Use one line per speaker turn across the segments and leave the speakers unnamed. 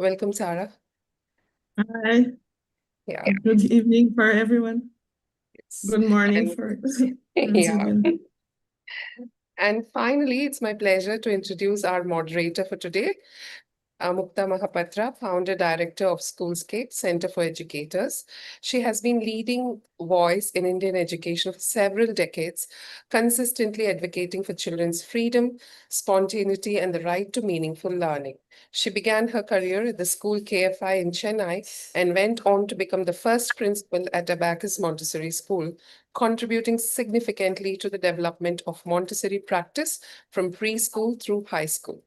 Welcome, Sarah.
Hi,
Yeah.
good evening for everyone.
Yes.
Good morning
And
for New
yeah.
Zealand.
And finally, it's my pleasure to introduce our moderator for today, Mukta Mahapatra, founder director of Schoolscape Center for Educators. She has been leading voice in Indian education for several decades, consistently advocating for children's freedom, spontaneity, and the right to meaningful learning. She began her career at the school KFI in Chennai and went on to become the first principal at Abacus Montessori School, contributing significantly to the development of Montessori practice from preschool through high school.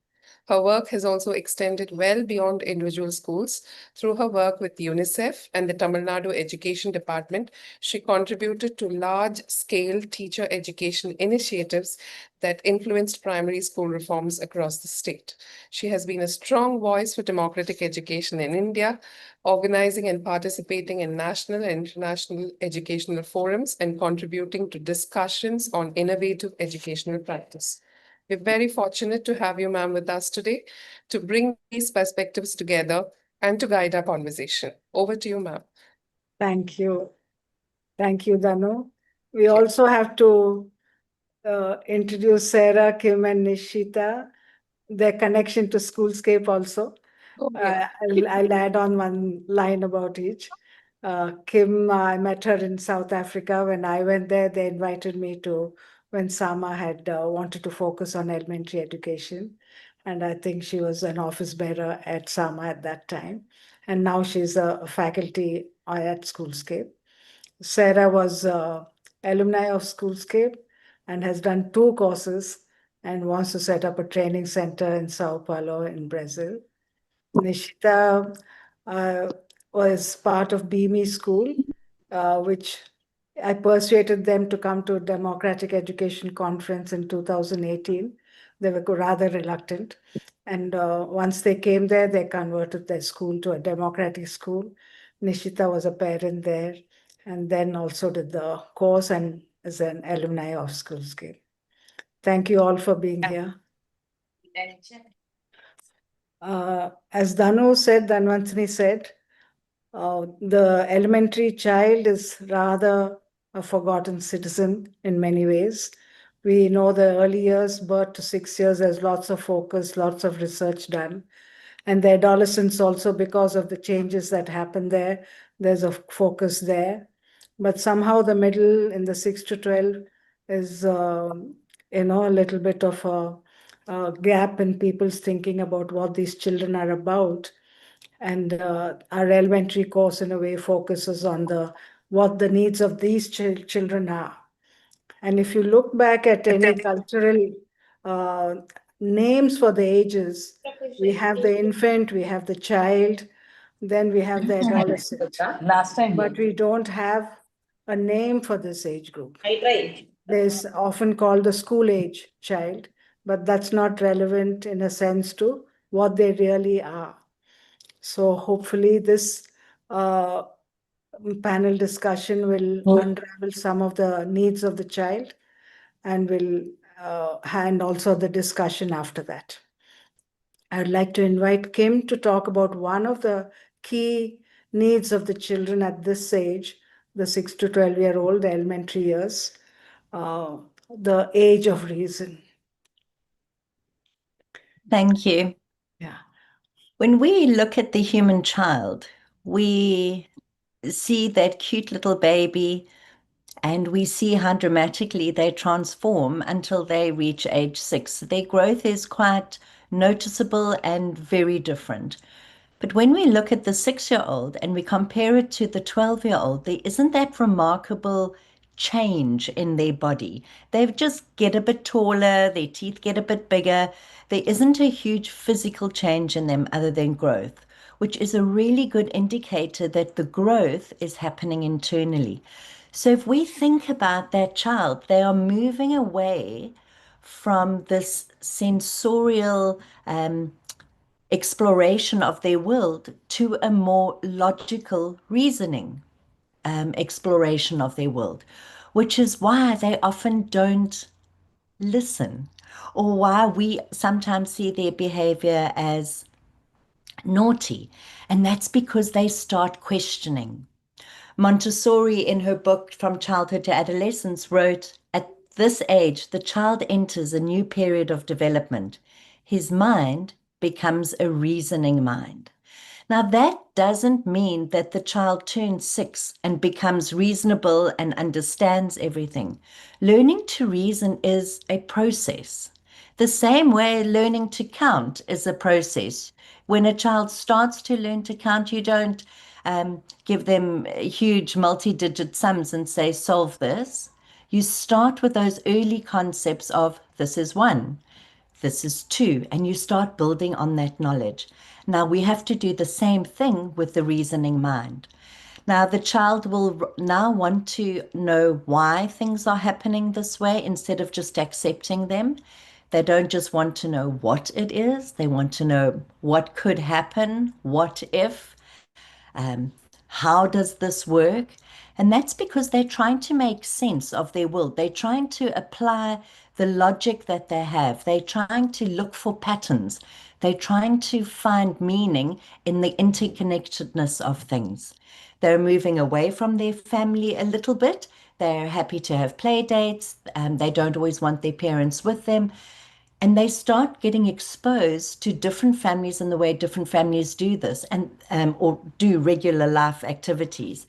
Her work has also extended well beyond individual schools. Through her work with UNICEF and the Tamil Nadu Education Department, she contributed to large-scale teacher education initiatives that influenced primary school reforms across the state. She has been a strong voice for democratic education in India, organizing and participating in national and international educational forums and contributing to discussions on innovative educational practice. We're very fortunate to have you, ma'am, with us today to bring these perspectives together and to guide our conversation. Over to you, ma'am.
Thank you. Thank you, Danu. We
Yeah.
also have to introduce Sarah, Kim, and Nishita, their connection to Schoolscape also.
Oh, yeah.
I'll add on one line about each. Kim, I met her in South Africa. When I went there, they invited me to, when Sama had wanted to focus on elementary education. And I think she was an office bearer at Sama at that time. And now she's a faculty at Schoolscape. Sarah was alumni of Schoolscape and has done two courses and wants to set up a training center in Sao Paulo in Brazil. Nishita uh, was part of BME School, which I persuaded them to come to a Democratic Education Conference in 2018. They were rather reluctant. And once they came there, they converted their school to a democratic school. Nishita was a parent there and then also did the course and is an alumni of Schoolscape. Thank you all for being here. As Dhanvantari said, the elementary child is rather a forgotten citizen in many ways. We know the early years, birth to 6 years, there's lots of focus, lots of research done. And the adolescence also, because of the changes that happen there, there's a focus there. But somehow the middle in the 6 to 12 is, a little bit of a gap in people's thinking about what these children are about. And our elementary course, in a way, focuses on what the needs of these children are. And if you look back at any cultural uh, names for the ages, we have the infant, we have the child, then we have the adolescent.
Last time.
But we don't have a name for this age group. There's often called the school age child, but that's not relevant in a sense to what they really are. So hopefully this uh, panel discussion will unravel some of the needs of the child and will hand also the discussion after that. I'd like to invite Kim to talk about one of the key needs of the children at this age, the 6 to 12-year-old, the elementary years, the age of reason.
Thank you.
Yeah.
When we look at the human child, we see that cute little baby and we see how dramatically they transform until they reach age 6. Their growth is quite noticeable and very different. But when we look at the 6-year-old and we compare it to the 12-year-old, there isn't that remarkable change in their body. They just get a bit taller, their teeth get a bit bigger. There isn't a huge physical change in them other than growth, which is a really good indicator that the growth is happening internally. So if we think about that child, they are moving away from this sensorial exploration of their world to a more logical reasoning exploration of their world, which is why they often don't listen, or why we sometimes see their behavior as naughty. And that's because they start questioning. Montessori, in her book From Childhood to Adolescence, wrote, "At this age, the child enters a new period of development. His mind becomes a reasoning mind." Now, that doesn't mean that the child turns 6 and becomes reasonable and understands everything. Learning to reason is a process. The same way learning to count is a process. When a child starts to learn to count, you don't give them huge multi-digit sums and say, solve this. You start with those early concepts of this is 1, this is 2, and you start building on that knowledge. Now, we have to do the same thing with the reasoning mind. Now, the child will now want to know why things are happening this way instead of just accepting them. They don't just want to know what it is, they want to know what could happen, what if, um, how does this work? And that's because they're trying to make sense of their world. They're trying to apply the logic that they have. They're trying to look for patterns. They're trying to find meaning in the interconnectedness of things. They're moving away from their family a little bit. They're happy to have play dates. They don't always want their parents with them. And they start getting exposed to different families and the way different families do this and or do regular life activities.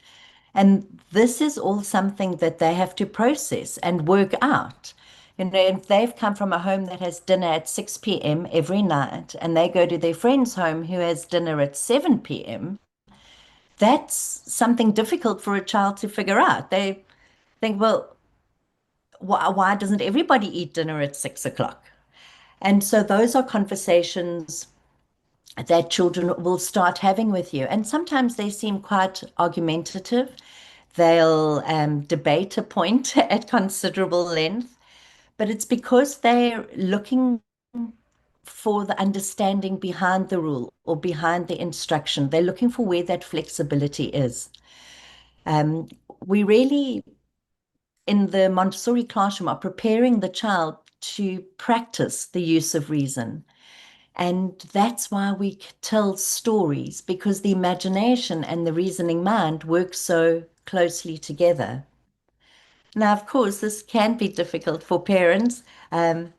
And this is all something that they have to process and work out. You know, if they've come from a home that has dinner at 6 p.m. every night and they go to their friend's home who has dinner at 7 p.m., that's something difficult for a child to figure out. They think, well, why doesn't everybody eat dinner at 6 o'clock? And so those are conversations that children will start having with you. And sometimes they seem quite argumentative. They'll debate a point at considerable length, but it's because they're looking for the understanding behind the rule or behind the instruction. They're looking for where that flexibility is. We really, in the Montessori classroom, are preparing the child to practice the use of reason. And that's why we tell stories, because the imagination and the reasoning mind work so closely together. Now, of course, this can be difficult for parents and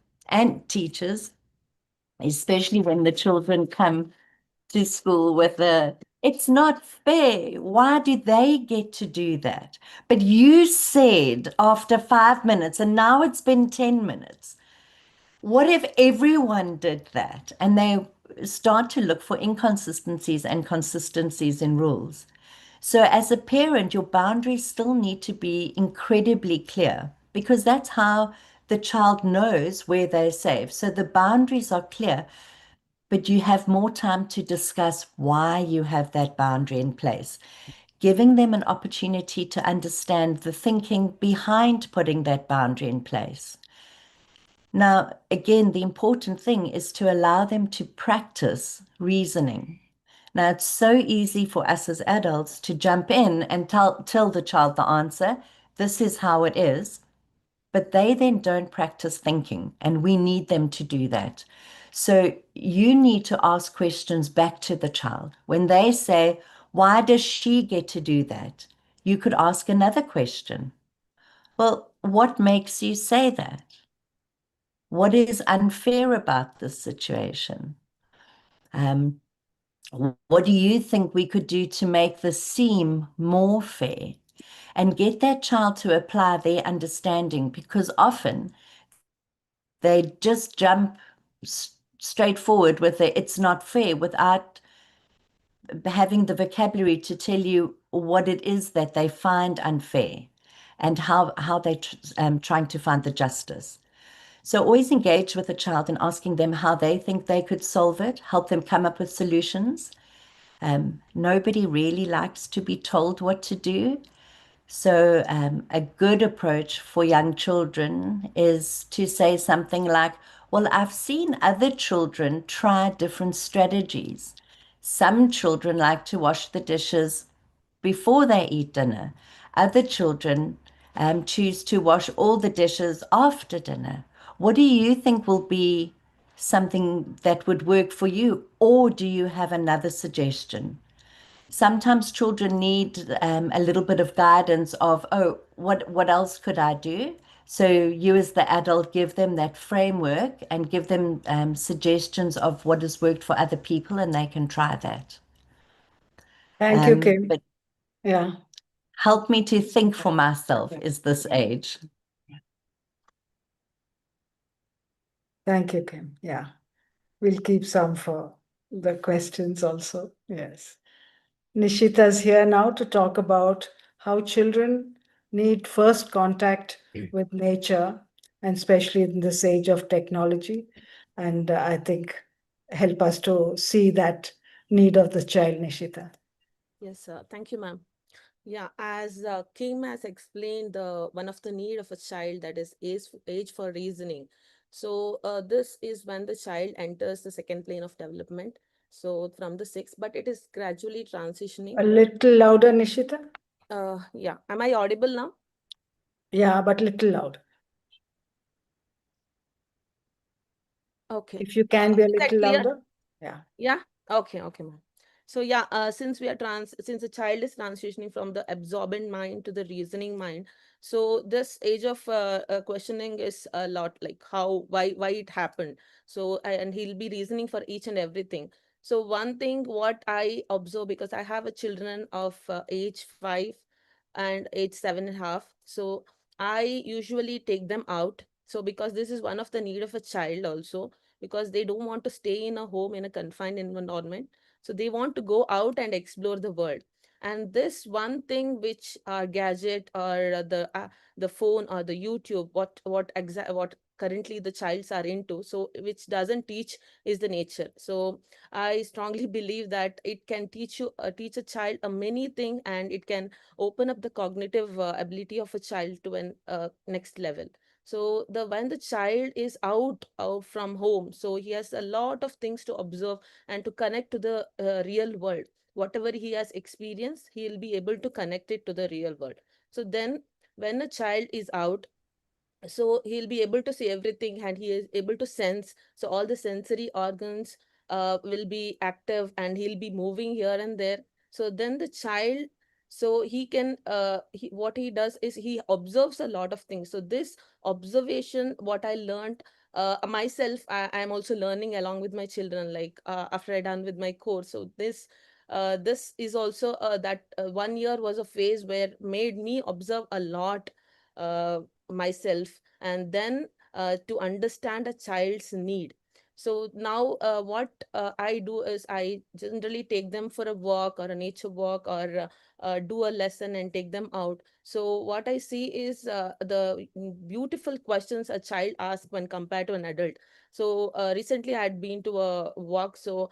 teachers, especially when the children come to school with it's not fair. Why do they get to do that? But you said after 5 minutes, and now it's been 10 minutes. What if everyone did that? And they start to look for inconsistencies and consistencies in rules. So as a parent, your boundaries still need to be incredibly clear because that's how the child knows where they're safe. So the boundaries are clear, but you have more time to discuss why you have that boundary in place, giving them an opportunity to understand the thinking behind putting that boundary in place. Now, again, the important thing is to allow them to practice reasoning. Now, it's so easy for us as adults to jump in and tell the child the answer. This is how it is. But they then don't practice thinking, and we need them to do that. So you need to ask questions back to the child. When they say, why does she get to do that? You could ask another question. Well, what makes you say that? What is unfair about this situation? What do you think we could do to make this seem more fair? And get that child to apply their understanding because often they just jump straight forward with it's not fair without having the vocabulary to tell you what it is that they find unfair and how they're trying to find the justice. So always engage with the child in asking them how they think they could solve it, help them come up with solutions. Nobody really likes to be told what to do. So a good approach for young children is to say something like, well, I've seen other children try different strategies. Some children like to wash the dishes before they eat dinner. Other children choose to wash all the dishes after dinner. What do you think will be something that would work for you, or do you have another suggestion? Sometimes children need a little bit of guidance of, oh, what else could I do? So you as the adult give them that framework and give them suggestions of what has worked for other people, and they can try that.
Thank you, Kim.
But
Yeah.
help me to think for myself is this age.
Thank you, Kim. Yeah. We'll keep some for the questions also. Yes. Nishita's here now to talk about how children need first contact with nature, and especially in this age of technology. And I think help us to see that need of the child, Nishita.
Yes, thank you, ma'am. Yeah, as Kim has explained, one of the need of a child, that is age for reasoning. So this is when the child enters the second plane of development. So from the sixth, but it is gradually transitioning.
A little louder, Nishita.
Yeah, am I audible now?
Yeah, but little louder.
Okay.
If you can be a
Is that
little
clear?
louder. Yeah.
Yeah. Okay. Okay, ma'am. So yeah, since the child is transitioning from the absorbent mind to the reasoning mind, so this age of questioning is a lot, like how, why it happened. So and he'll be reasoning for each and everything. So one thing what I observe, because I have a children of age 5 and age 7.5, so I usually take them out. So because this is one of the need of a child also, because they don't want to stay in a home in a confined environment, so they want to go out and explore the world. And this one thing which gadget or the phone or the YouTube, what currently the childs are into, so which doesn't teach is the nature. So I strongly believe that it can teach a child a many thing, and it can open up the cognitive ability of a child to an next level. So when the child is out from home, so he has a lot of things to observe and to connect to the real world. Whatever he has experienced, he'll be able to connect it to the real world. So then when a child is out, so he'll be able to see everything, and he is able to sense. So all the sensory organs will be active, and he'll be moving here and there. So then the child, so he can what he does is he observes a lot of things. So this observation, what I learned myself, I am also learning along with my children, like after I done with my course. So this is also that 1 year was a phase where made me observe a lot myself, and then to understand a child's need. So now what I do is I generally take them for a walk or a nature walk, or do a lesson and take them out. So what I see is the beautiful questions a child asks when compared to an adult. So recently I had been to a walk, so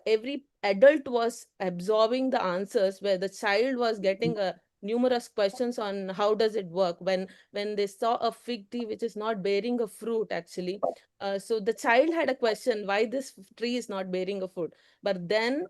every adult was absorbing the answers, where the child was getting numerous questions on how does it work. When they saw a fig tree which is not bearing a fruit, actually, so the child had a question why this tree is not bearing a fruit. But then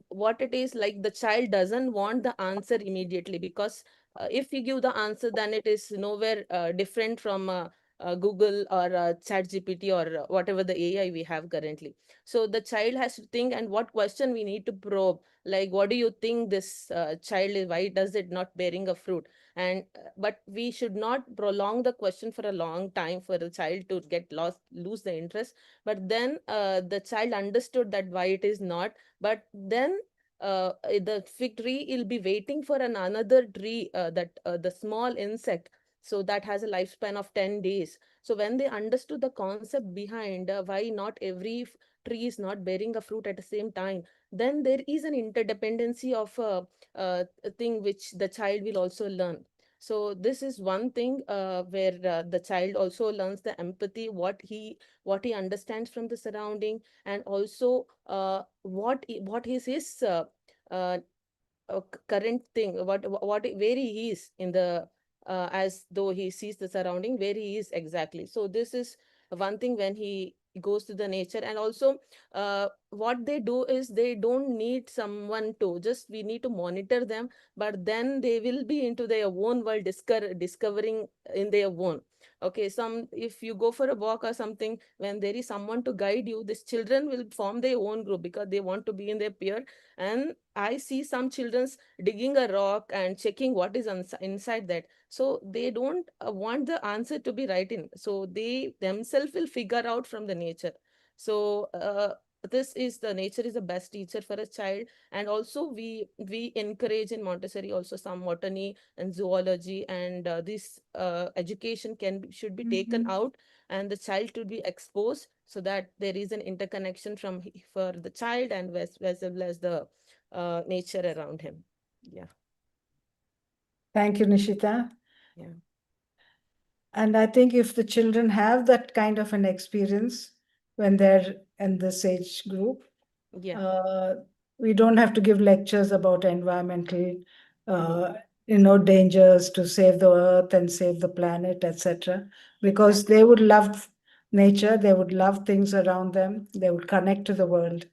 what it is, like, the child doesn't want the answer immediately, because if you give the answer, then it is nowhere different from Google or chat gpt, or whatever the AI we have currently. So the child has to think, and what question we need to probe, like, what do you think this child is, why does it not bearing a fruit? And but we should not prolong the question for a long time for the child to get lost, lose the interest. But then the child understood that why it is not. But then the fig tree will be waiting for another tree, that the small insect, so that has a lifespan of 10 days. So when they understood the concept behind why not every tree is not bearing a fruit at the same time, then there is an interdependency of a thing which the child will also learn. So this is one thing where the child also learns the empathy, what he understands from the surrounding, and also what is his uh, current thing, where he is in the as though he sees the surrounding where he is exactly. So this is one thing when he goes to the nature. And also what they do is they don't need someone to, just we need to monitor them, but then they will be into their own world, discovering in their own. Okay, if you go for a walk or something, when there is someone to guide you, these children will form their own group because they want to be in their peer. And I see some children's digging a rock and checking what is inside that. So they don't want the answer to be right in. So they themselves will figure out from the nature. So this is the nature is the best teacher for a child. And also we encourage in Montessori also some botany and zoology, and this education should be taken out, and the child to be exposed, so that there is an interconnection for the child and as well as the nature around him. Yeah.
Thank you, Nishita.
Yeah.
And I think if the children have that kind of an experience when they're in this age group,
Yeah.
we don't have to give lectures about environmental,
No.
dangers to save the earth and save the planet, etc. Because
Exactly.
they would love nature, they would love things around them, they would connect to the world.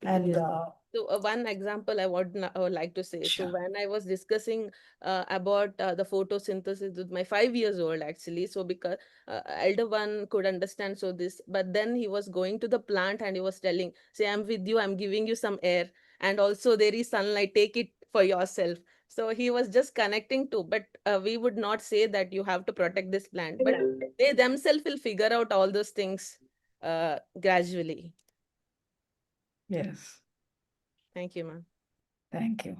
And
Yes. So one example I would like to say. So
Sure.
when I was discussing about the photosynthesis with my 5 years old, actually, so because elder one could understand, so this, but then he was going to the plant and he was telling, say, I'm with you, I'm giving you some air, and also there is sunlight, take it for yourself. So he was just connecting to, but we would not say that you have to protect this plant, but they themselves will figure out all those things gradually.
Yes,
Thank you, ma'am.
thank you.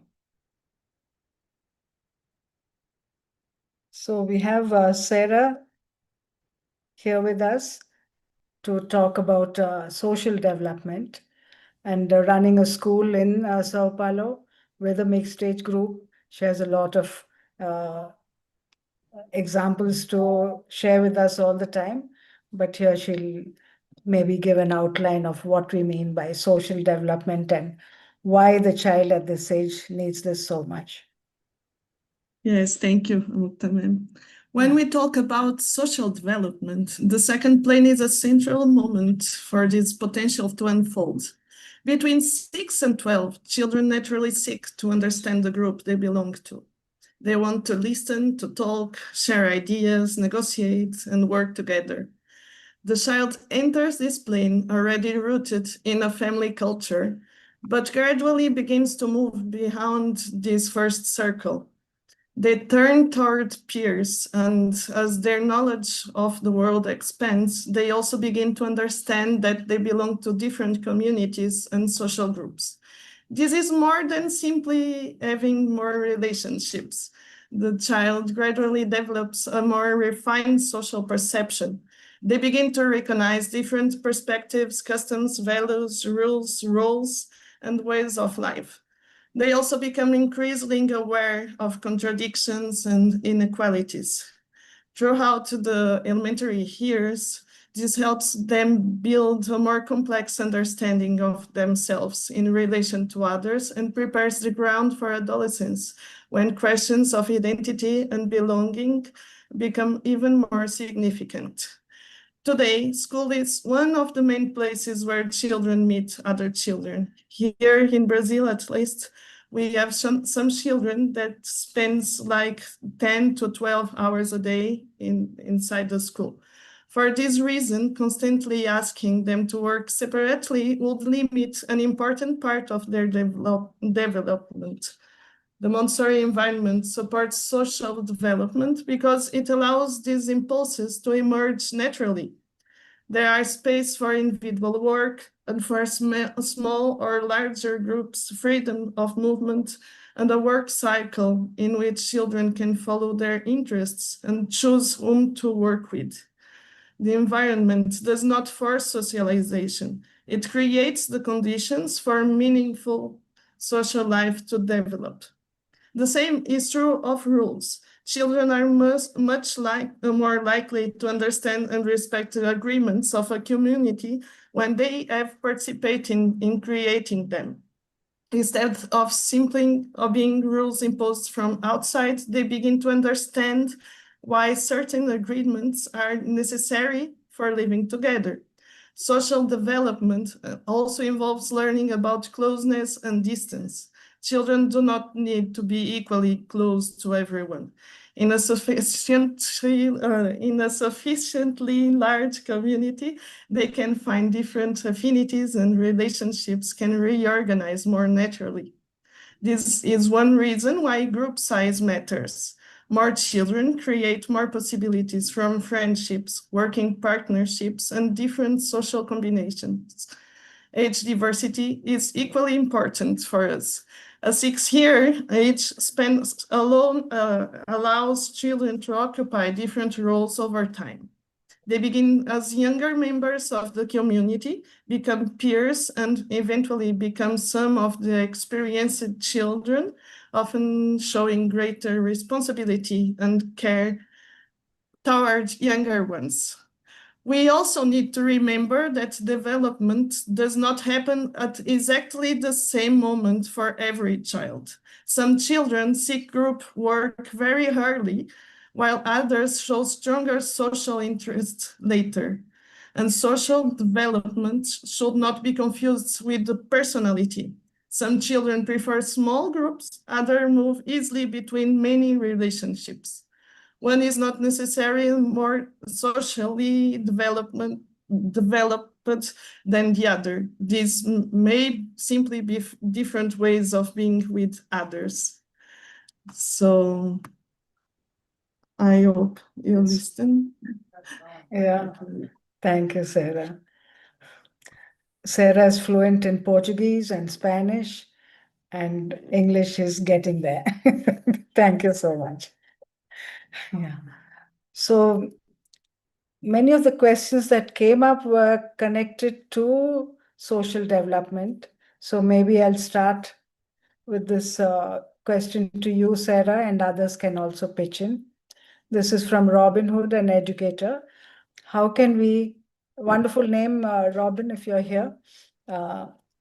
So we have Sarah here with us to talk about social development and running a school in Sao Paulo with a mixed age group. She has a lot of examples to share with us all the time, but here she'll maybe give an outline of what we mean by social development and why the child at this age needs this so much.
Yes, thank you, Mukta ma'am. When
Yeah.
we talk about social development, the second plane is a central moment for this potential to unfold. Between 6 and 12, children naturally seek to understand the group they belong to. They want to listen, to talk, share ideas, negotiate, and work together. The child enters this plane already rooted in a family culture, but gradually begins to move beyond this first circle. They turn toward peers, and as their knowledge of the world expands, they also begin to understand that they belong to different communities and social groups. This is more than simply having more relationships. The child gradually develops a more refined social perception. They begin to recognize different perspectives, customs, values, rules, roles, and ways of life. They also become increasingly aware of contradictions and inequalities. Throughout the elementary years, this helps them build a more complex understanding of themselves in relation to others and prepares the ground for adolescence, when questions of identity and belonging become even more significant. Today, school is one of the main places where children meet other children. Here in Brazil, at least, we have some children that spends like 10 to 12 hours a day inside the school. For this reason, constantly asking them to work separately would limit an important part of their development. The Montessori environment supports social development because it allows these impulses to emerge naturally. There are space for individual work and for small or larger groups, freedom of movement, and a work cycle in which children can follow their interests and choose whom to work with. The environment does not force socialization. It creates the conditions for meaningful social life to develop. The same is true of rules. Children are more likely to understand and respect the agreements of a community when they have participated in creating them. Instead of simply being rules imposed from outside, they begin to understand why certain agreements are necessary for living together. Social development also involves learning about closeness and distance. Children do not need to be equally close to everyone. in a sufficiently large community, they can find different affinities and relationships can reorganize more naturally. This is one reason why group size matters. More children create more possibilities from friendships, working partnerships, and different social combinations. Age diversity is equally important for us. A 6-year age span alone allows children to occupy different roles over time. They begin as younger members of the community, become peers, and eventually become some of the experienced children, often showing greater responsibility and care towards younger ones. We also need to remember that development does not happen at exactly the same moment for every child. Some children seek group work very early, while others show stronger social interest later. And social development should not be confused with the personality. Some children prefer small groups, others move easily between many relationships. One is not necessarily more socially developed than the other. These may simply be different ways of being with others. So I hope you listen.
Yeah, thank you, Sarah. Sarah is fluent in Portuguese and Spanish, and English is getting there. Thank you so much. Yeah. So many of the questions that came up were connected to social development. So maybe I'll start with this question to you, Sarah, and others can also pitch in. This is from Robin Hood, an educator. How can we, wonderful name, Robin, if you're here.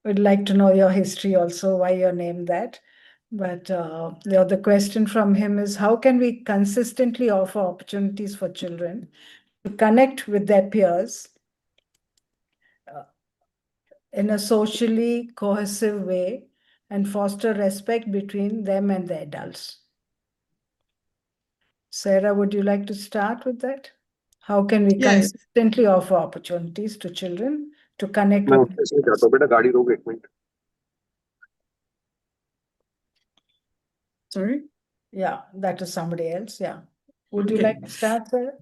We'd like to know your history also, why you're named that. But the other question from him is, how can we consistently offer opportunities for children to connect with their peers in a socially cohesive way and foster respect between them and the adults? Sarah, would you like to start with that? How can we
Yes.
consistently offer opportunities to children to connect
मैं
with
office में जाता हूँ बेटा गाड़ी रोक एक minute
Sorry?
Yeah, that is somebody else. Yeah. Would you
Okay.
like to start, Sarah?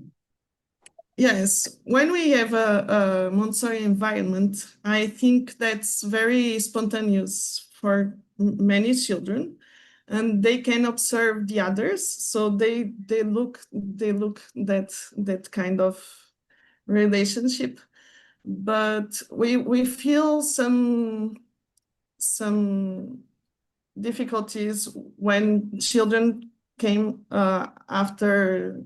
Yes, when we have a Montessori environment, I think that's very spontaneous for many children, and they can observe the others. So they look that kind of relationship, but we feel some difficulties when children came after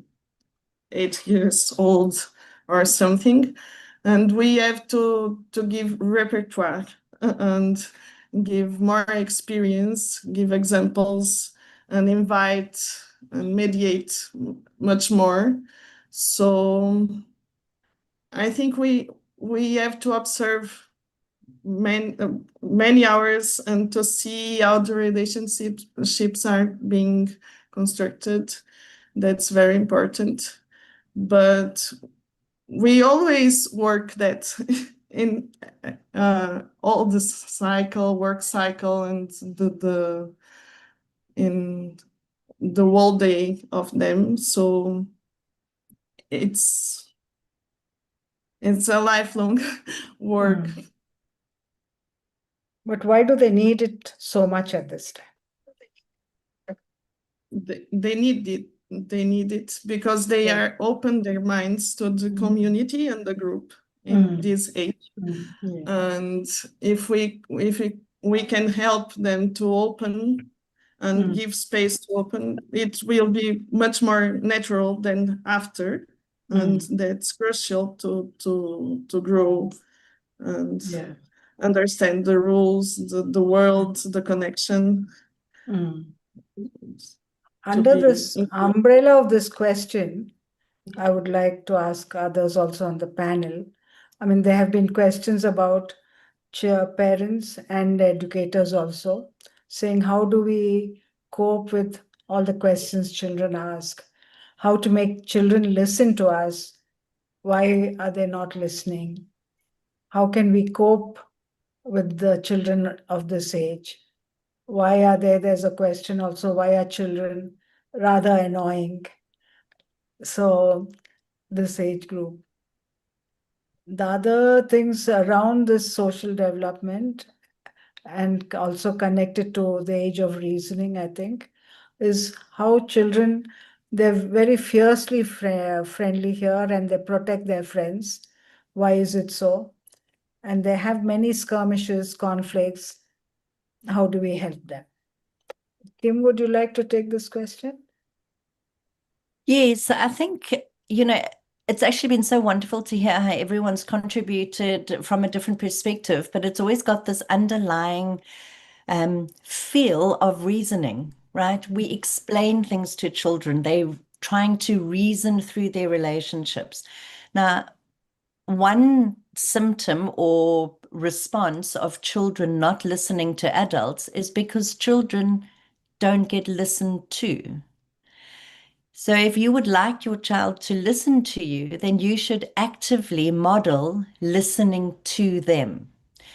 8 years old or something, and we have to give repertoire and give more experience, give examples, and invite and mediate much more. So I think we have to observe many hours and to see how the relationships are being constructed. That's very important. But we always work that in all the work cycle, and in the whole day of them. So it's a lifelong work.
But why do they need it so much at this time?
They need it. They need it because they
Yeah.
are open their minds to the community and the group in this age.
Yeah.
And if we can help them to open and give space to open, it will be much more natural than after. And that's crucial to grow and
Yeah.
understand the rules, the world, the connection.
Under
be
this
included.
umbrella of this question, I would like to ask others also on the panel. I mean, there have been questions about parents and educators also, saying how do we cope with all the questions children ask? how to make children listen to us. Why are they not listening? How can we cope with the children of this age? Why are there's a question also, why are children rather annoying? So this age group. The other things around this social development and also connected to the age of reasoning, I think, is how children, they're very fiercely friendly here and they protect their friends. Why is it so? And they have many skirmishes, conflicts. How do we help them? Kim, would you like to take this question?
Yes, I think, it's actually been so wonderful to hear how everyone's contributed from a different perspective, but it's always got this underlying feel of reasoning, right? We explain things to children. They're trying to reason through their relationships. Now, one symptom or response of children not listening to adults is because children don't get listened to. So if you would like your child to listen to you, then you should actively model listening to them.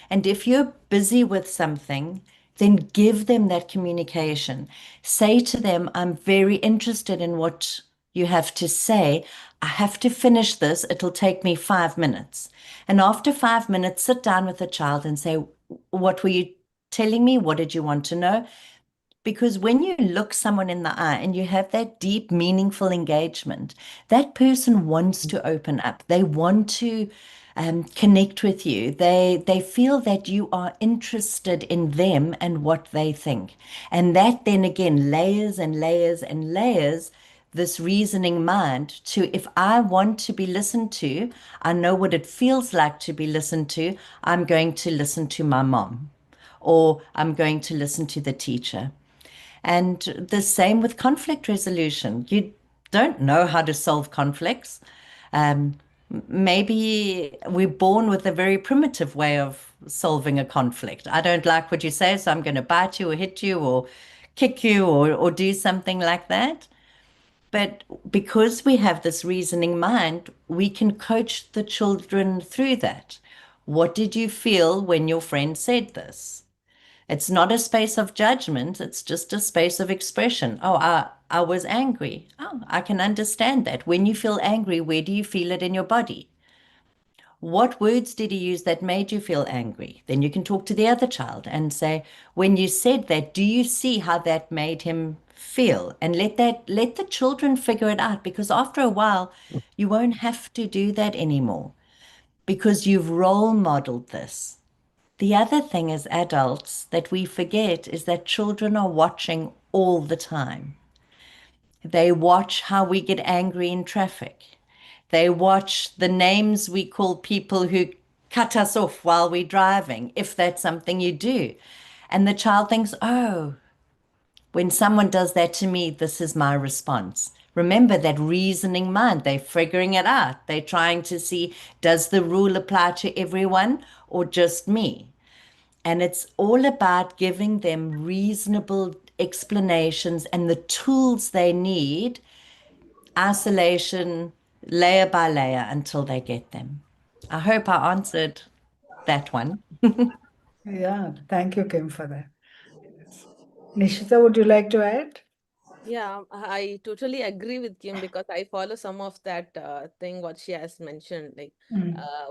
And if you're busy with something, then give them that communication. Say to them, I'm very interested in what you have to say. I have to finish this. It'll take me 5 minutes. And after 5 minutes, sit down with the child and say, what were you telling me? What did you want to know? Because when you look someone in the eye and you have that deep, meaningful engagement, that person wants to open up. They want to connect with you. They feel that you are interested in them and what they think. And that then again layers and layers and layers this reasoning mind to, if I want to be listened to, I know what it feels like to be listened to, I'm going to listen to my mom, or I'm going to listen to the teacher. And the same with conflict resolution. You don't know how to solve conflicts. Maybe we're born with a very primitive way of solving a conflict. I don't like what you say, so I'm going to bite you or hit you or kick you or do something like that. But because we have this reasoning mind, we can coach the children through that. What did you feel when your friend said this? It's not a space of judgment. It's just a space of expression. Oh, I was angry. Oh, I can understand that. When you feel angry, where do you feel it in your body? What words did he use that made you feel angry? Then you can talk to the other child and say, when you said that, do you see how that made him feel? And let the children figure it out, because after a while, you won't have to do that anymore because you've role modeled this. The other thing as adults that we forget is that children are watching all the time. They watch how we get angry in traffic. They watch the names we call people who cut us off while we're driving, if that's something you do. And the child thinks, oh, when someone does that to me, this is my response. Remember that reasoning mind, they're figuring it out. They're trying to see, does the rule apply to everyone or just me? And it's all about giving them reasonable explanations and the tools they need, isolation, layer by layer, until they get them. I hope I answered that one.
Yeah, thank you, Kim, for that. Nishita, would you like to add?
Yeah, I totally agree with Kim because I follow some of that thing what she has mentioned. Like,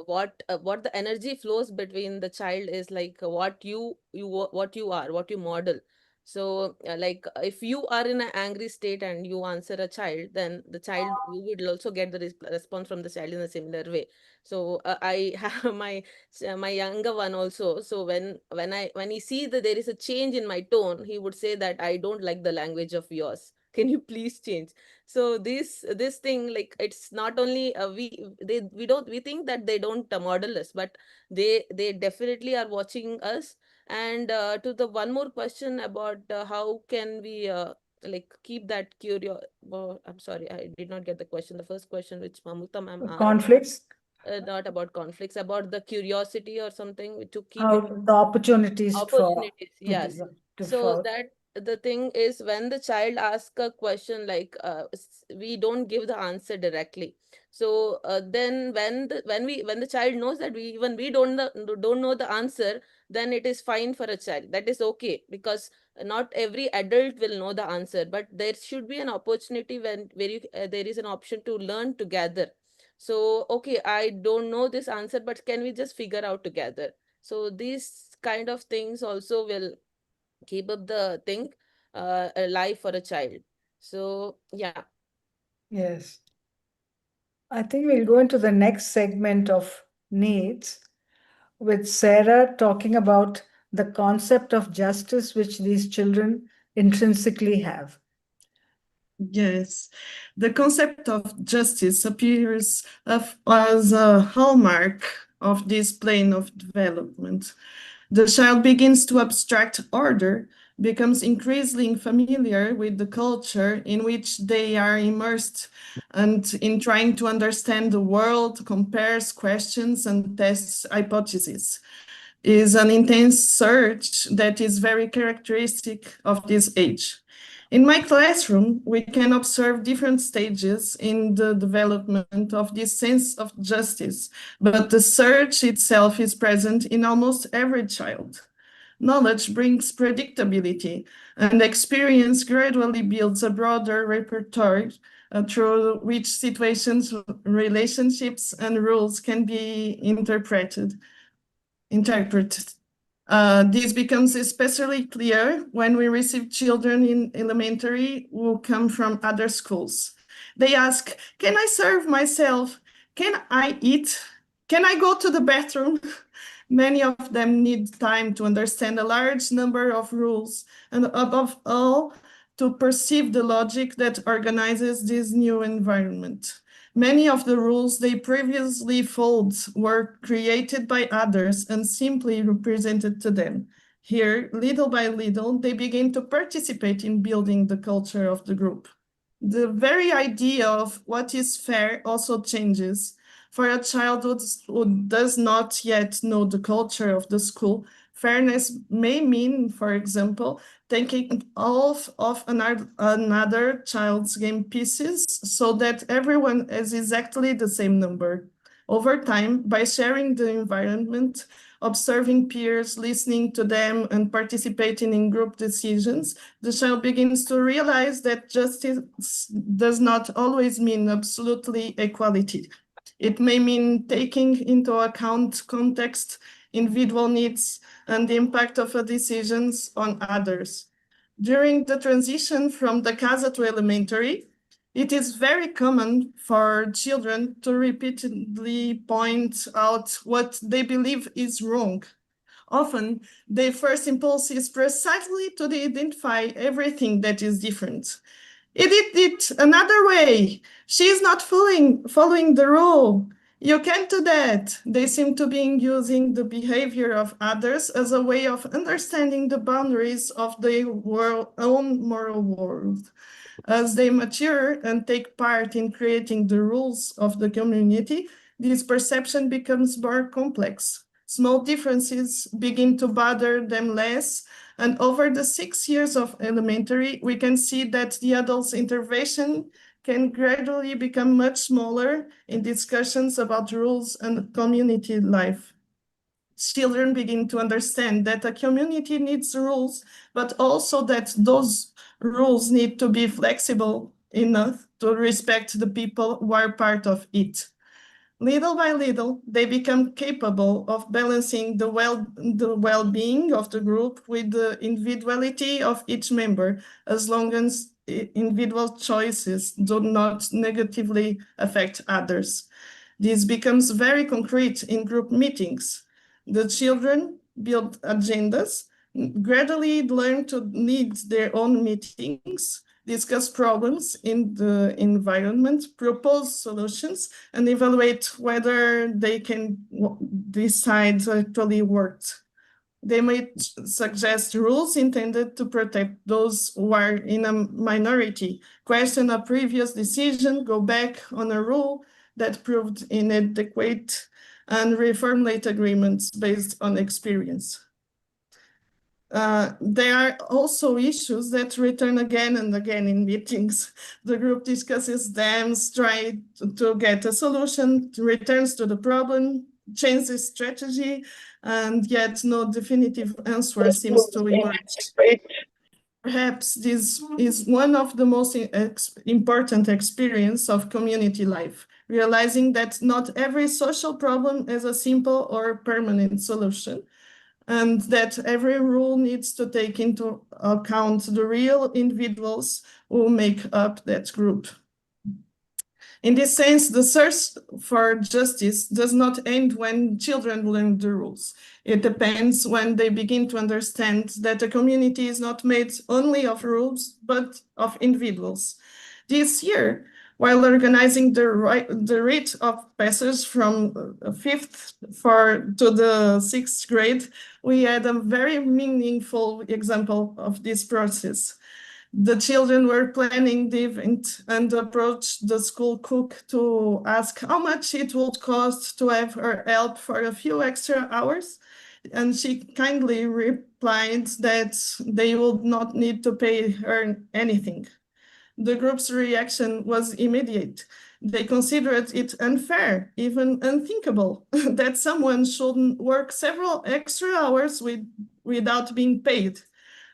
what the energy flows between the child is like what you are, what you model. So, like, if you are in an angry state and you answer a child, then the child, you will also get the response from the child in a similar way. So, I have my younger one also. So when he see that there is a change in my tone, he would say that I don't like the language of yours. Can you please change? So this thing, like, it's not only we think that they don't model us, but they definitely are watching us. And to the one more question about how can we like keep that curious. I'm sorry, I did not get the question. The first question which Mamukta ma'am asked,
Conflicts?
not about conflicts, about the curiosity or something to keep
How
it
the opportunities for
opportunities. Yes.
to
So
for
that the thing is, when the child asks a question, like we don't give the answer directly. So then when the child knows that we don't know the answer, then it is fine for a child. That is okay, because not every adult will know the answer, but there should be an opportunity where there is an option to learn together. So okay, I don't know this answer, but can we just figure out together? So these kind of things also will keep up the thing alive for a child. So yeah.
Yes. I think we'll go into the next segment of needs with Sarah talking about the concept of justice which these children intrinsically have.
Yes, the concept of justice appears as a hallmark of this plane of development. The child begins to abstract order, becomes increasingly familiar with the culture in which they are immersed, and in trying to understand the world, compares, questions, and tests hypotheses. Is an intense search that is very characteristic of this age. In my classroom, we can observe different stages in the development of this sense of justice, but the search itself is present in almost every child. Knowledge brings predictability, and experience gradually builds a broader repertoire through which situations, relationships, and rules can be interpreted. This becomes especially clear when we receive children in elementary who come from other schools. They ask, can I serve myself? Can I eat? Can I go to the bathroom? Many of them need time to understand a large number of rules and above all, to perceive the logic that organizes this new environment. Many of the rules they previously followed were created by others and simply represented to them. Here, little by little, they begin to participate in building the culture of the group. The very idea of what is fair also changes. For a child who does not yet know the culture of the school, fairness may mean, for example, taking all of another child's game pieces so that everyone has exactly the same number. Over time, by sharing the environment, observing peers, listening to them, and participating in group decisions, the child begins to realize that justice does not always mean absolutely equality. It may mean taking into account context, individual needs, and the impact of decisions on others. During the transition from the casa to elementary, it is very common for children to repeatedly point out what they believe is wrong. Often, their first impulse is precisely to identify everything that is different. He did it another way. She is not following the rule. You can't do that. They seem to be using the behavior of others as a way of understanding the boundaries of their own moral world. As they mature and take part in creating the rules of the community, this perception becomes more complex. Small differences begin to bother them less, and over the 6 years of elementary, we can see that the adult's intervention can gradually become much smaller in discussions about rules and community life. Children begin to understand that a community needs rules, but also that those rules need to be flexible enough to respect the people who are part of it. Little by little, they become capable of balancing the well-being of the group with the individuality of each member, as long as individual choices do not negatively affect others. This becomes very concrete in group meetings. The children build agendas, gradually learn to lead their own meetings, discuss problems in the environment, propose solutions, and evaluate whether they can decide actually worked. They may suggest rules intended to protect those who are in a minority, question a previous decision, go back on a rule that proved inadequate, and reformulate agreements based on experience. there are also issues that return again and again in meetings. The group discusses them, tries to get a solution, returns to the problem, changes strategy, and yet no definitive answer seems to emerge. Perhaps this is one of the most important experience of community life, realizing that not every social problem is a simple or permanent solution, and that every rule needs to take into account the real individuals who make up that group. In this sense, the search for justice does not end when children learn the rules. It depends when they begin to understand that a community is not made only of rules, but of individuals. This year, while organizing the rite of passage from fifth to the sixth grade, we had a very meaningful example of this process. The children were planning the event and approached the school cook to ask how much it would cost to have her help for a few extra hours. And she kindly replied that they would not need to pay her anything. The group's reaction was immediate. They considered it unfair, even unthinkable, that someone should work several extra hours without being paid.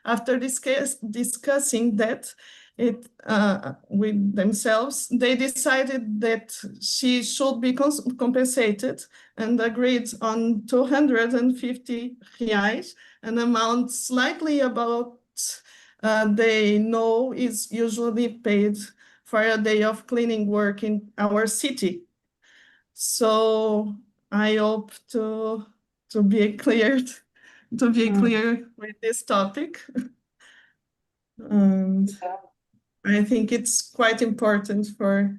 After discussing that with themselves, they decided that she should be compensated and agreed on 250 reais, an amount slightly above they know is usually paid for a day of cleaning work in our city. So I hope to be cleared, with this topic. And I think it's quite important for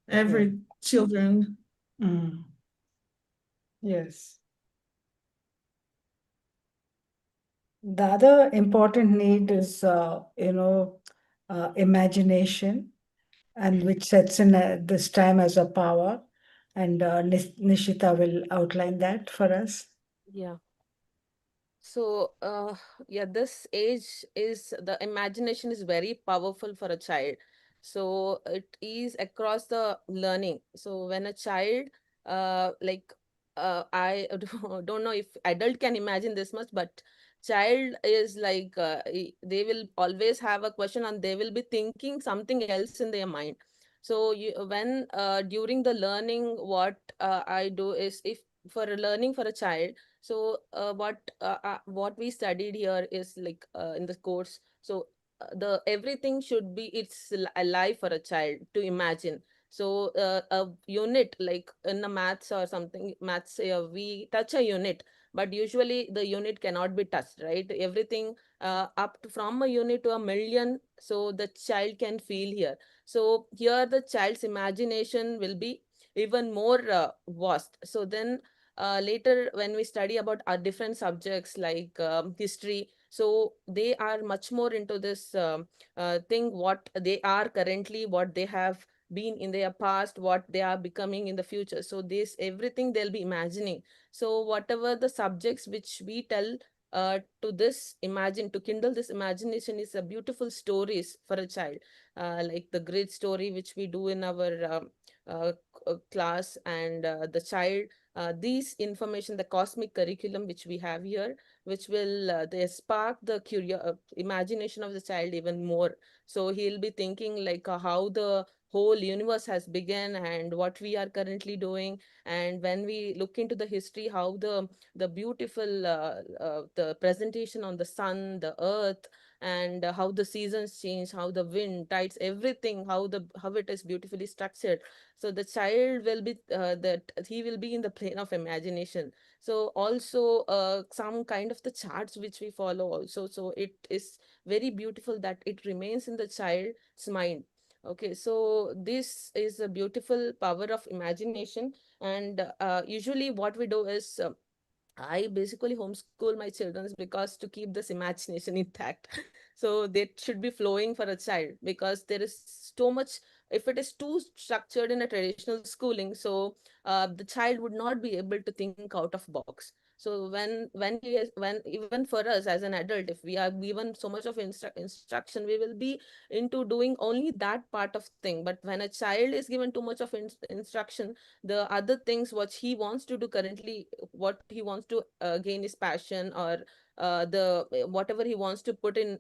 every children.
Yes. The other important need is, imagination, and which sets in this time as a power. And Nishita will outline that for us.
Yeah. So, yeah, this age is the imagination is very powerful for a child. So it is across the learning. So when a child, like, I don't know if adult can imagine this much, but child is like, they will always have a question and they will be thinking something else in their mind. So when during the learning, what I do is, if for learning for a child, so what we studied here is like, in the course. So the everything should be, it's alive for a child to imagine. So a unit, like in a maths or something, maths, we touch a unit, but usually the unit cannot be touched, right? Everything up to, from a unit to a million, so the child can feel here. So here the child's imagination will be even more vast. So then later when we study about our different subjects like history, so they are much more into this thing, what they are currently, what they have been in their past, what they are becoming in the future. So this everything they'll be imagining. So whatever the subjects which we tell to this imagine, to kindle this imagination, is a beautiful stories for a child, like the great story which we do in our class. And the child, these information, the cosmic curriculum which we have here, which will they spark the imagination of the child even more. So he'll be thinking like, how the whole universe has begun and what we are currently doing. And when we look into the history, how the beautiful the presentation on the sun, the earth, and how the seasons change, how the wind, tides, everything, how it is beautifully structured. So the child will be that he will be in the plane of imagination. So also some kind of the charts which we follow also, so it is very beautiful that it remains in the child's mind. Okay, so this is a beautiful power of imagination. And usually what we do is, I basically homeschool my children because to keep this imagination intact. So they should be flowing for a child, because there is so much. If it is too structured in a traditional schooling, so the child would not be able to think out of box. So when he is, when even for us as an adult, if we are given so much of instruction, we will be into doing only that part of thing. But when a child is given too much of instruction, the other things what he wants to do currently, what he wants to gain his passion, or the whatever he wants to put in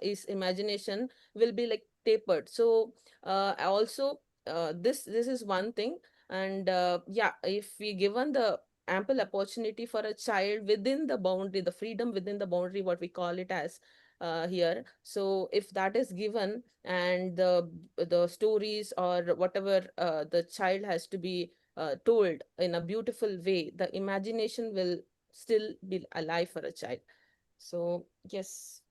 his imagination will be like tapered. So also this is one thing. And yeah, if we given the ample opportunity for a child within the boundary, the freedom within the boundary, what we call it as here. So if that is given, and the stories or whatever the child has to be told in a beautiful way, the imagination will still be alive for a child. So yes.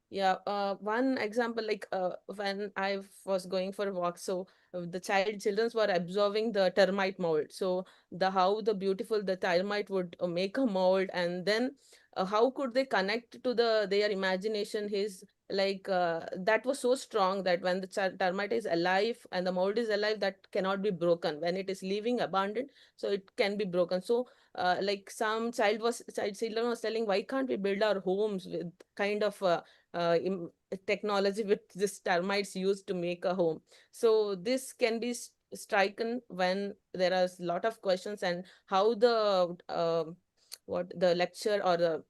Yeah, one example, like when I was going for a walk, so the children were observing the termite mold. So the how the beautiful the termite would make a mold, and then how could they connect to their imagination? His like that was so strong that when the termite is alive and the mold is alive, that cannot be broken. When it is leaving abandoned, so it can be broken. So like some children was telling, why can't we build our homes with kind of technology with this termites used to make a home? So this can be striken when there are a lot of questions, and how the what the lecture or the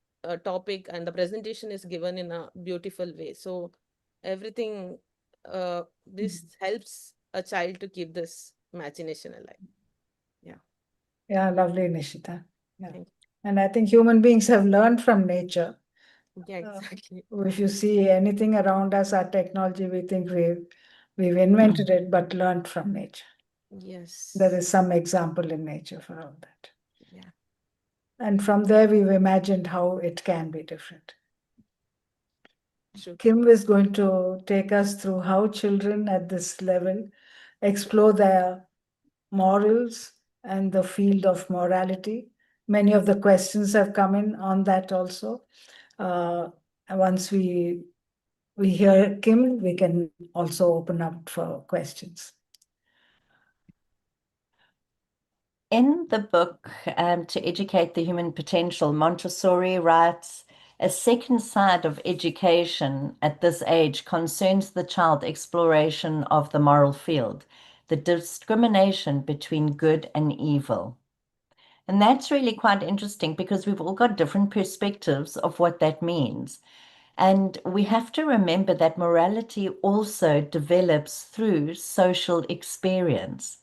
topic and the presentation is given in a beautiful way. So everything this helps a child to keep this imagination alive. Yeah.
Yeah, lovely, Nishita. Yeah.
Thank
And I think human beings have learned from nature.
you. Yeah, exactly.
If you see anything around us, our technology, we think we've invented it, but learned from nature.
Yes.
There is some example in nature for all that.
Yeah.
And from there, we've imagined how it can be different.
True.
Kim is going to take us through how children at this level explore their morals and the field of morality. Many of the questions have come in on that also. Once we hear Kim, we can also open up for questions.
In the book, To Educate the Human Potential, Montessori writes, a second side of education at this age concerns the child exploration of the moral field, the discrimination between good and evil. And that's really quite interesting because we've all got different perspectives of what that means. And we have to remember that morality also develops through social experience.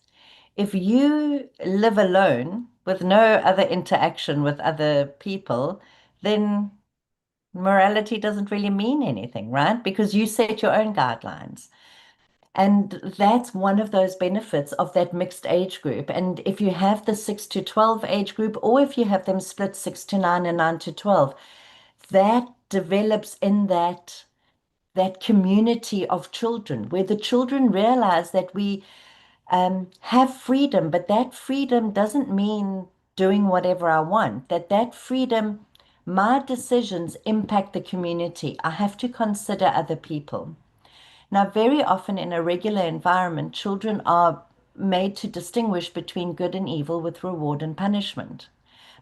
If you live alone with no other interaction with other people, then morality doesn't really mean anything, right? Because you set your own guidelines. And that's one of those benefits of that mixed age group. And if you have the 6 to 12 age group, or if you have them split 6 to 9 and 9 to 12, that develops in that community of children where the children realize that we have freedom, but that freedom doesn't mean doing whatever I want. That freedom, my decisions impact the community. I have to consider other people. Now, very often in a regular environment, children are made to distinguish between good and evil with reward and punishment.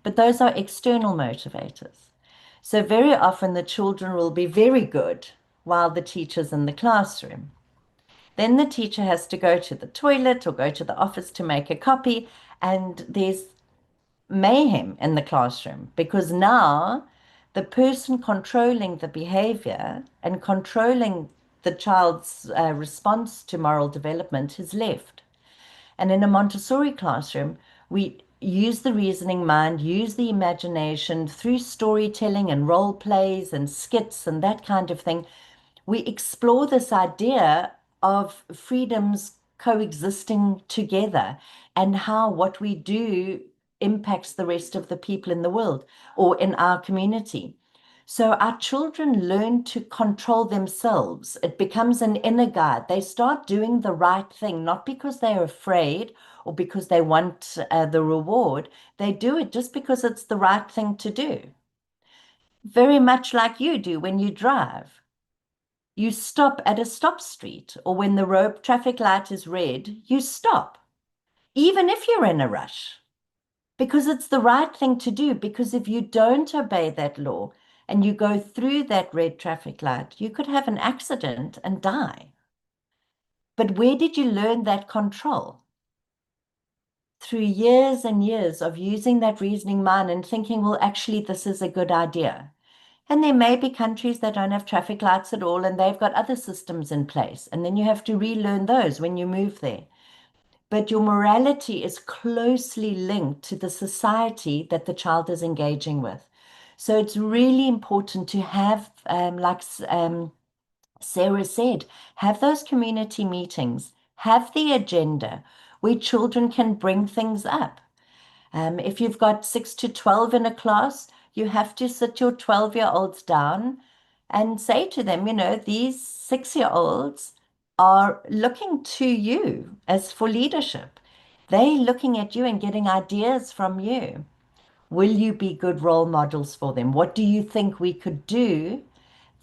But those are external motivators. So very often the children will be very good while the teacher's in the classroom. Then the teacher has to go to the toilet or go to the office to make a copy, and there's mayhem in the classroom because now the person controlling the behavior and controlling the child's response to moral development has left. And in a Montessori classroom, we use the reasoning mind, use the imagination through storytelling and role plays and skits and that kind of thing. We explore this idea of freedoms coexisting together and how what we do impacts the rest of the people in the world or in our community. So our children learn to control themselves. It becomes an inner guide. They start doing the right thing, not because they're afraid or because they want the reward. They do it just because it's the right thing to do. Very much like you do when you drive. You stop at a stop street, or when the traffic light is red, you stop, even if you're in a rush, because it's the right thing to do. Because if you don't obey that law and you go through that red traffic light, you could have an accident and die. But where did you learn that control? Through years and years of using that reasoning mind and thinking, well, actually, this is a good idea. And there may be countries that don't have traffic lights at all, and they've got other systems in place. And then you have to relearn those when you move there. But your morality is closely linked to the society that the child is engaging with. So it's really important to have, Sarah said, have those community meetings, have the agenda where children can bring things up. If you've got 6 to 12 in a class, you have to sit your 12-year-olds down and say to them, these 6-year-olds are looking to you as for leadership. They're looking at you and getting ideas from you. Will you be good role models for them? What do you think we could do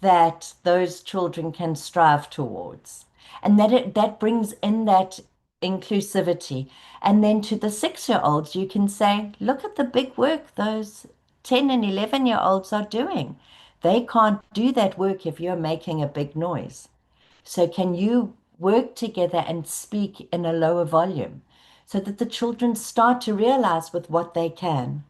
that those children can strive towards? And that brings in that inclusivity. And then to the 6-year-olds, you can say, look at the big work those 10 and 11-year-olds are doing. They can't do that work if you're making a big noise. So can you work together and speak in a lower volume so that the children start to realize with what they can?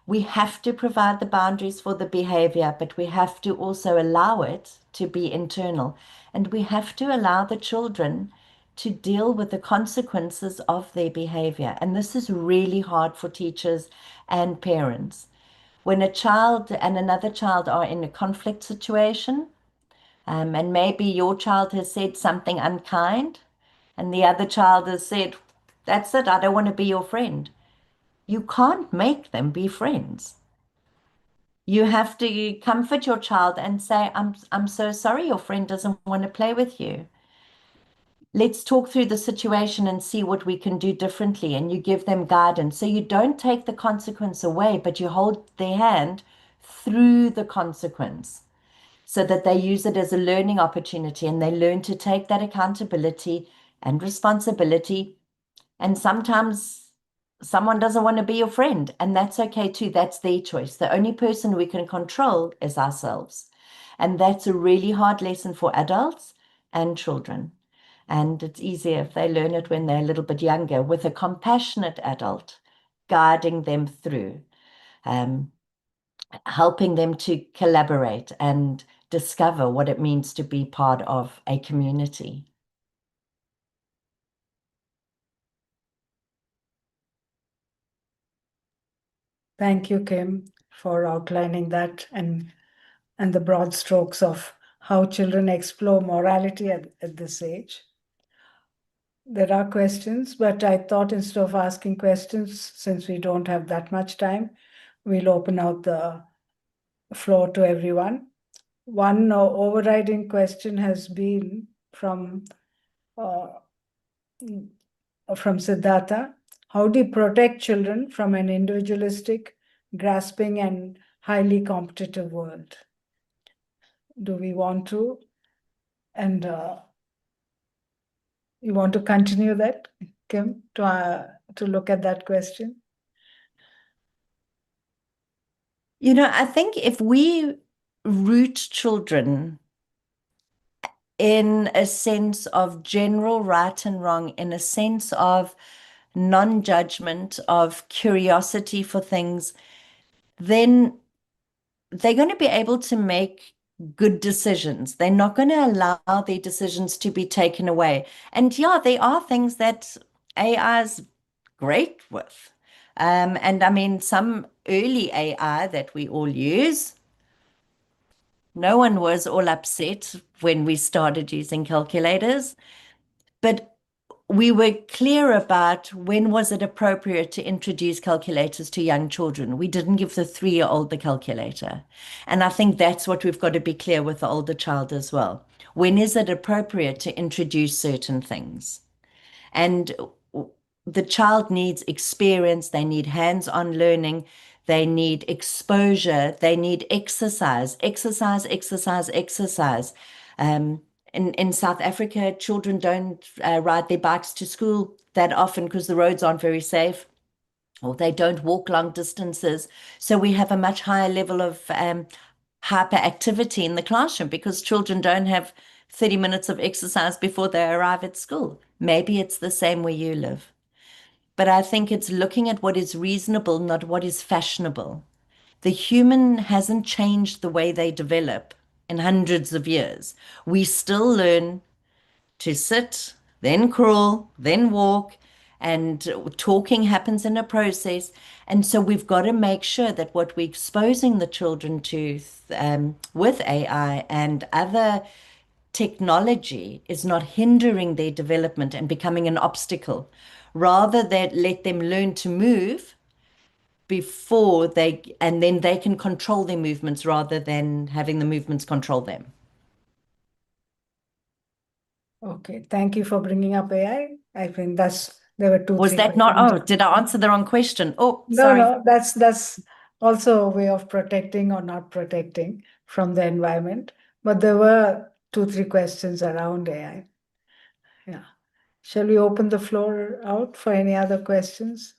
We have to provide the boundaries for the behavior, but we have to also allow it to be internal. And we have to allow the children to deal with the consequences of their behavior. And this is really hard for teachers and parents. When a child and another child are in a conflict situation, and maybe your child has said something unkind, and the other child has said, that's it, I don't want to be your friend. You can't make them be friends. You have to comfort your child and say, I'm so sorry your friend doesn't want to play with you. Let's talk through the situation and see what we can do differently. And you give them guidance. So you don't take the consequence away, but you hold their hand through the consequence so that they use it as a learning opportunity and they learn to take that accountability and responsibility. And sometimes someone doesn't want to be your friend, and that's okay too. That's their choice. The only person we can control is ourselves. And that's a really hard lesson for adults and children. And it's easier if they learn it when they're a little bit younger with a compassionate adult guiding them through, helping them to collaborate and discover what it means to be part of a community.
Thank you, Kim, for outlining that and the broad strokes of how children explore morality at this age. There are questions, but I thought instead of asking questions, since we don't have that much time, we'll open out the floor to everyone. One overriding question has been from Siddhartha. How do you protect children from an individualistic, grasping, and highly competitive world? Do we want to? And you want to continue that, Kim, to look at that question?
I think if we root children in a sense of general right and wrong, in a sense of non-judgment, of curiosity for things, then they're going to be able to make good decisions. They're not going to allow their decisions to be taken away. And yeah, there are things that AI is great with. And I mean, some early AI that we all use, no one was all upset when we started using calculators, but we were clear about when was it appropriate to introduce calculators to young children. We didn't give the 3-year-old the calculator. And I think that's what we've got to be clear with the older child as well. When is it appropriate to introduce certain things? And the child needs experience, they need hands-on learning, they need exposure, they need exercise. In South Africa, children don't ride their bikes to school that often because the roads aren't very safe. or they don't walk long distances. So we have a much higher level of hyperactivity in the classroom because children don't have 30 minutes of exercise before they arrive at school. Maybe it's the same where you live. But I think it's looking at what is reasonable, not what is fashionable. The human hasn't changed the way they develop in hundreds of years. We still learn to sit, then crawl, then walk, and talking happens in a process. And so we've got to make sure that what we're exposing the children to with AI and other technology is not hindering their development and becoming an obstacle. Rather, that let them learn to move before and then they can control their movements rather than having the movements control them.
Okay, thank you for bringing up AI. I think there were two,
Was
three
that not,
questions.
did I answer the wrong question? Oh,
No,
sorry.
no, that's also a way of protecting or not protecting from the environment. But there were two, three questions around AI. Yeah. Shall we open the floor out for any other questions?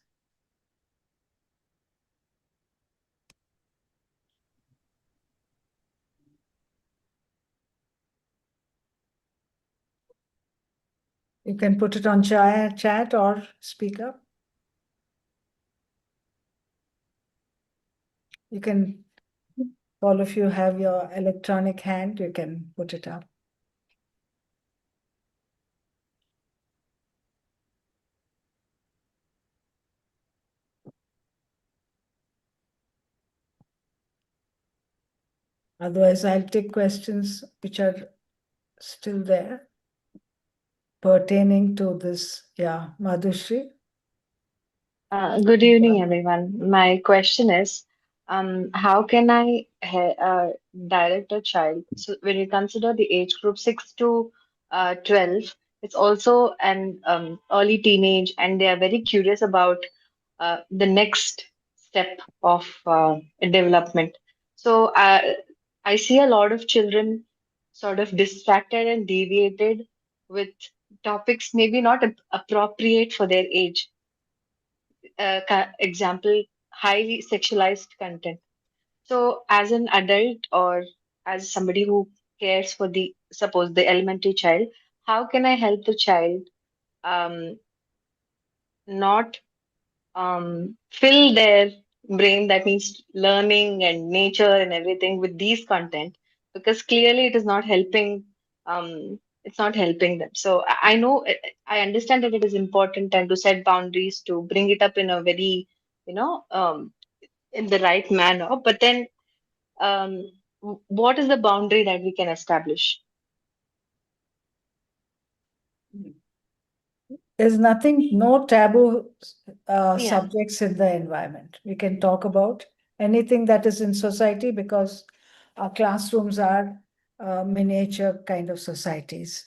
You can put it on chat or speak up. You can, all of you have your electronic hand, you can put it up. Otherwise, I'll take questions which are still there pertaining to this. Yeah, Madhushri.
Good evening, everyone. My question is, how can I direct a child? So when you consider the age group 6 to 12, it's also an early teenage, and they are very curious about the next step of development. So I see a lot of children sort of distracted and deviated with topics maybe not appropriate for their age. Example, highly sexualized content. So, as an adult or as somebody who cares for suppose the elementary child, how can I help the child not fill their brain, that means learning and nature and everything, with these content? Because clearly it is not helping. It's not helping them. So I know, I understand that it is important and to set boundaries, to bring it up in a very, in the right manner. But then, um, what is the boundary that we can establish?
There's nothing, no taboo
Yeah.
subjects in the environment. We can talk about anything that is in society because our classrooms are miniature kind of societies,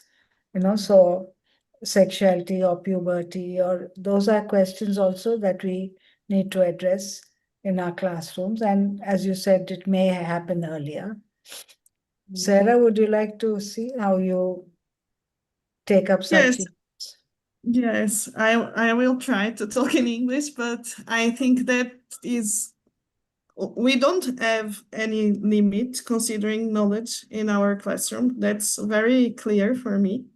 so sexuality or puberty, or those are questions also that we need to address in our classrooms. And as you said, it may happen earlier. Sarah, would you like to see how you take up such?
Yes, I will try to talk in English, but I think we don't have any limit considering knowledge in our classroom. That's very clear for me.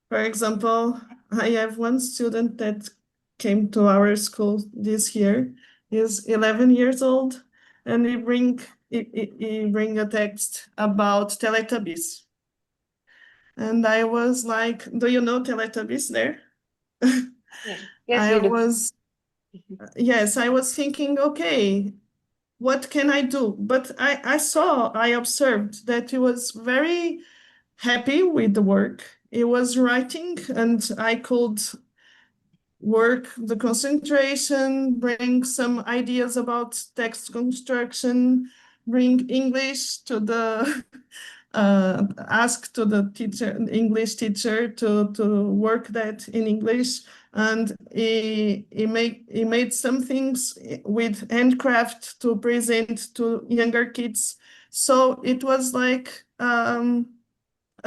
For example, I have one student that came to our school this year. He's 11 years old, and he bring a text about Teletubbies. And I was like, do you know Teletubbies there?
Yes, we do.
Yes, I was thinking, okay, what can I do? But I observed that he was very happy with the work. He was writing, and I could work the concentration, bring some ideas about text construction, bring English to the ask to the teacher, English teacher, to work that in English. And he made some things with handcraft to present to younger kids. So it was like a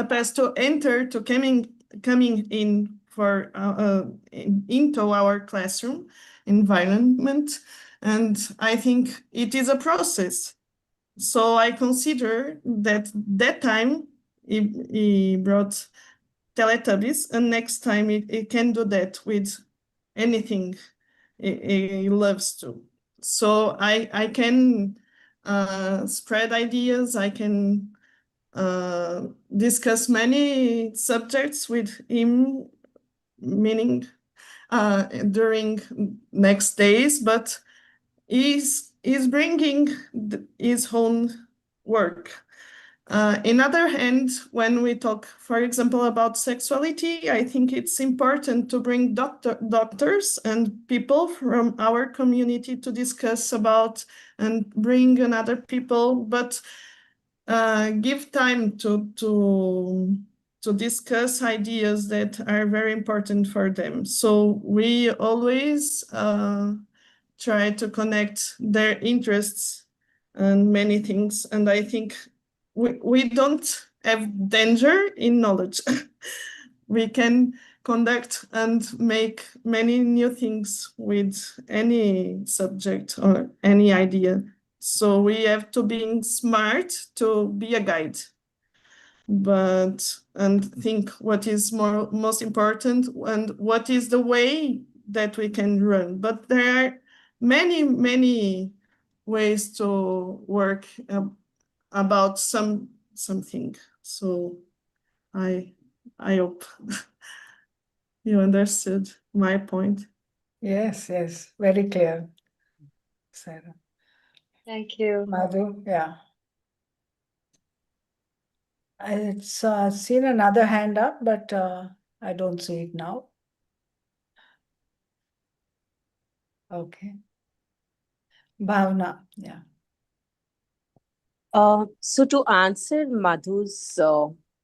path to enter, coming in for into our classroom. environment. And I think it is a process. So I consider that time he brought Teletubbies, and next time he can do that with anything he loves to. So I can spread ideas. I can discuss many subjects with him, meaning during next days, but he's bringing his own work. In other hand, when we talk, for example, about sexuality, I think it's important to bring doctors and people from our community to discuss about and bring another people, but give time to discuss ideas that are very important for them. So we always try to connect their interests and many things. And I think we don't have danger in knowledge. We can conduct and make many new things with any subject or any idea. So we have to be smart to be a guide, but and think what is most important and what is the way that we can run. But there are many ways to work about something. So I hope you understood my point.
Yes, yes, very clear, Sarah.
Thank you.
Madhu, yeah. It's seen another hand up, but I don't see it now. Okay. Bhavna, yeah.
So to answer Madhu's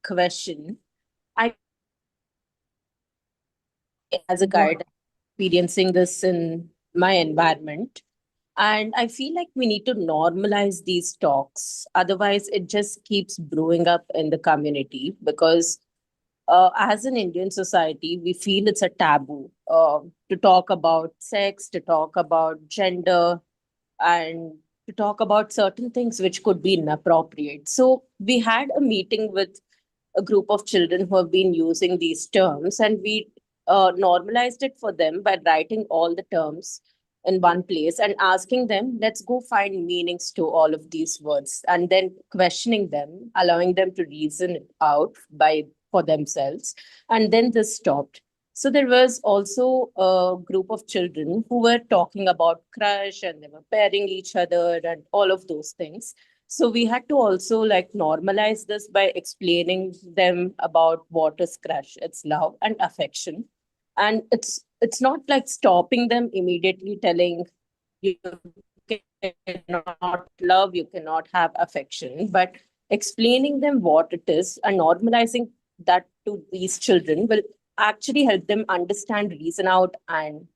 question, I as a guide experiencing this in my environment, and I feel like we need to normalize these talks. Otherwise, it just keeps brewing up in the community because as an Indian society, we feel it's a taboo to talk about sex, to talk about gender, and to talk about certain things which could be inappropriate. So we had a meeting with a group of children who have been using these terms, and we normalized it for them by writing all the terms in one place and asking them, let's go find meanings to all of these words, and then questioning them, allowing them to reason it out by for themselves. And then this stopped. So there was also a group of children who were talking about crush and they were pairing each other and all of those things. So we had to also like normalize this by explaining them about what is crush. It's love and affection. And it's not like stopping them immediately telling you cannot love, you cannot have affection, but explaining them what it is and normalizing that to these children will actually help them understand, reason out, and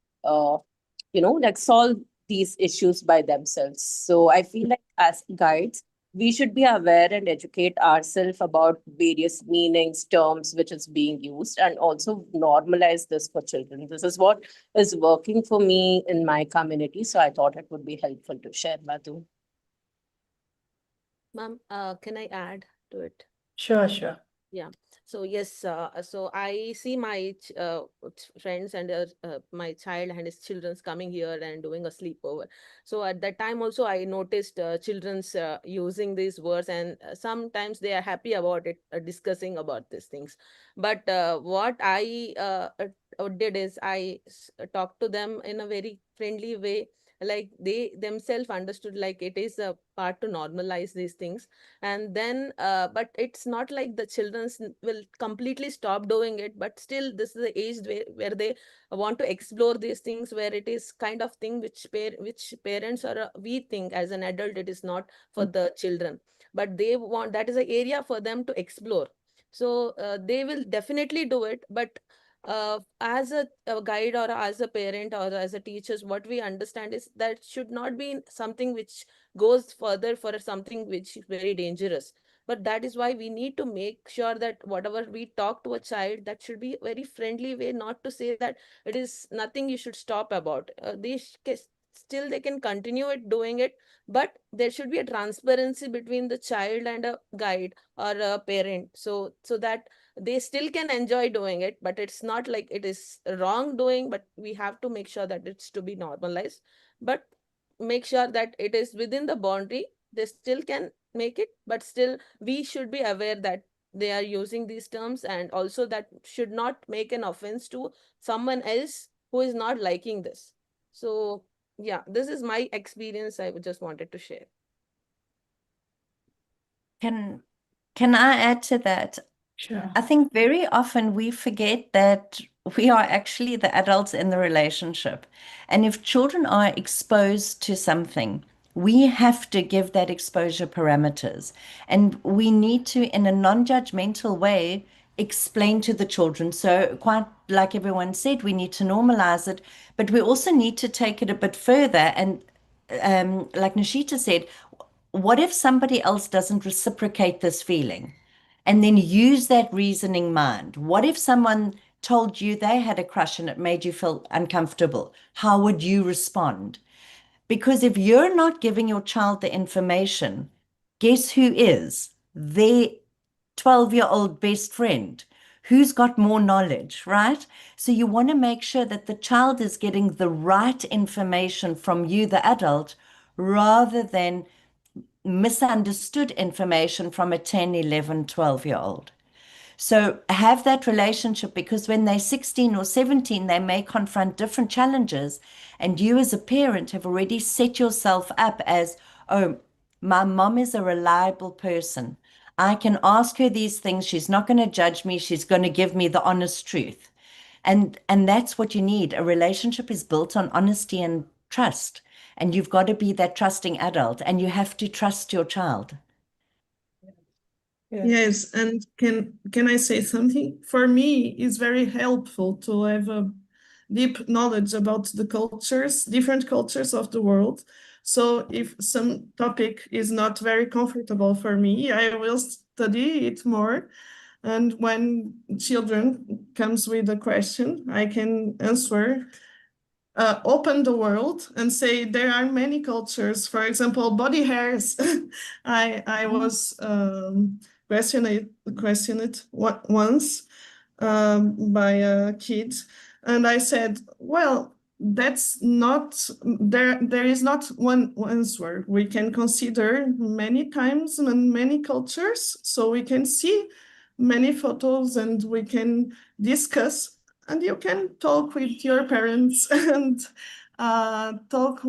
like solve these issues by themselves. So I feel like as guides, we should be aware and educate ourselves about various meanings, terms which is being used, and also normalize this for children. This is what is working for me in my community. So I thought it would be helpful to share, Madhu.
Ma'am, can I add to it?
Sure, sure.
Yeah. So yes, so I see my friends and my child and his children's coming here and doing a sleepover. So at that time also I noticed children's using these words, and sometimes they are happy about it, discussing about these things. But what I did is talked to them in a very friendly way, like they themselves understood like it is a part to normalize these things. And then but it's not like the children will completely stop doing it, but still this is the age where they want to explore these things, where it is kind of thing which parents or we think as an adult it is not for the children, but they want, that is an area for them to explore. So they will definitely do it, but as a guide or as a parent or as a teachers, what we understand is that should not be something which goes further for something which is very dangerous. But that is why we need to make sure that whatever we talk to a child, that should be a very friendly way, not to say that it is nothing you should stop about. Still they can continue it doing it, but there should be a transparency between the child and a guide or a parent, so that they still can enjoy doing it, but it's not like it is wrong doing, but we have to make sure that it's to be normalized, but make sure that it is within the boundary. They still can make it, but still we should be aware that they are using these terms, and also that should not make an offense to someone else who is not liking this. So yeah, this is my experience. I just wanted to share.
Can I add to that?
Sure.
I think very often we forget that we are actually the adults in the relationship. And if children are exposed to something, we have to give that exposure parameters. And we need to, in a non-judgmental way, explain to the children. So, quite like everyone said, we need to normalize it, but we also need to take it a bit further. And like Nishita said, what if somebody else doesn't reciprocate this feeling? And then use that reasoning mind. What if someone told you they had a crush and it made you feel uncomfortable? How would you respond? Because if you're not giving your child the information, guess who is? Their 12-year-old best friend who's got more knowledge, right? So you want to make sure that the child is getting the right information from you, the adult, rather than misunderstood information from a 10, 11, 12-year-old. So have that relationship, because when they're 16 or 17, they may confront different challenges. And you as a parent have already set yourself up as, oh, my mom is a reliable person. I can ask her these things. She's not going to judge me. She's going to give me the honest truth. And that's what you need. A relationship is built on honesty and trust. And you've got to be that trusting adult, and you have to trust your child.
Yes, and can I say something? For me, it's very helpful to have a deep knowledge about the cultures, different cultures of the world. So if some topic is not very comfortable for me, I will study it more. And when children comes with a question, I can answer, open the world and say there are many cultures. For example, body hairs. I was questioned once by a kid, and I said, well, that's not there. There is not one answer. We can consider many times and many cultures, so we can see many photos and we can discuss. And you can talk with your parents and talk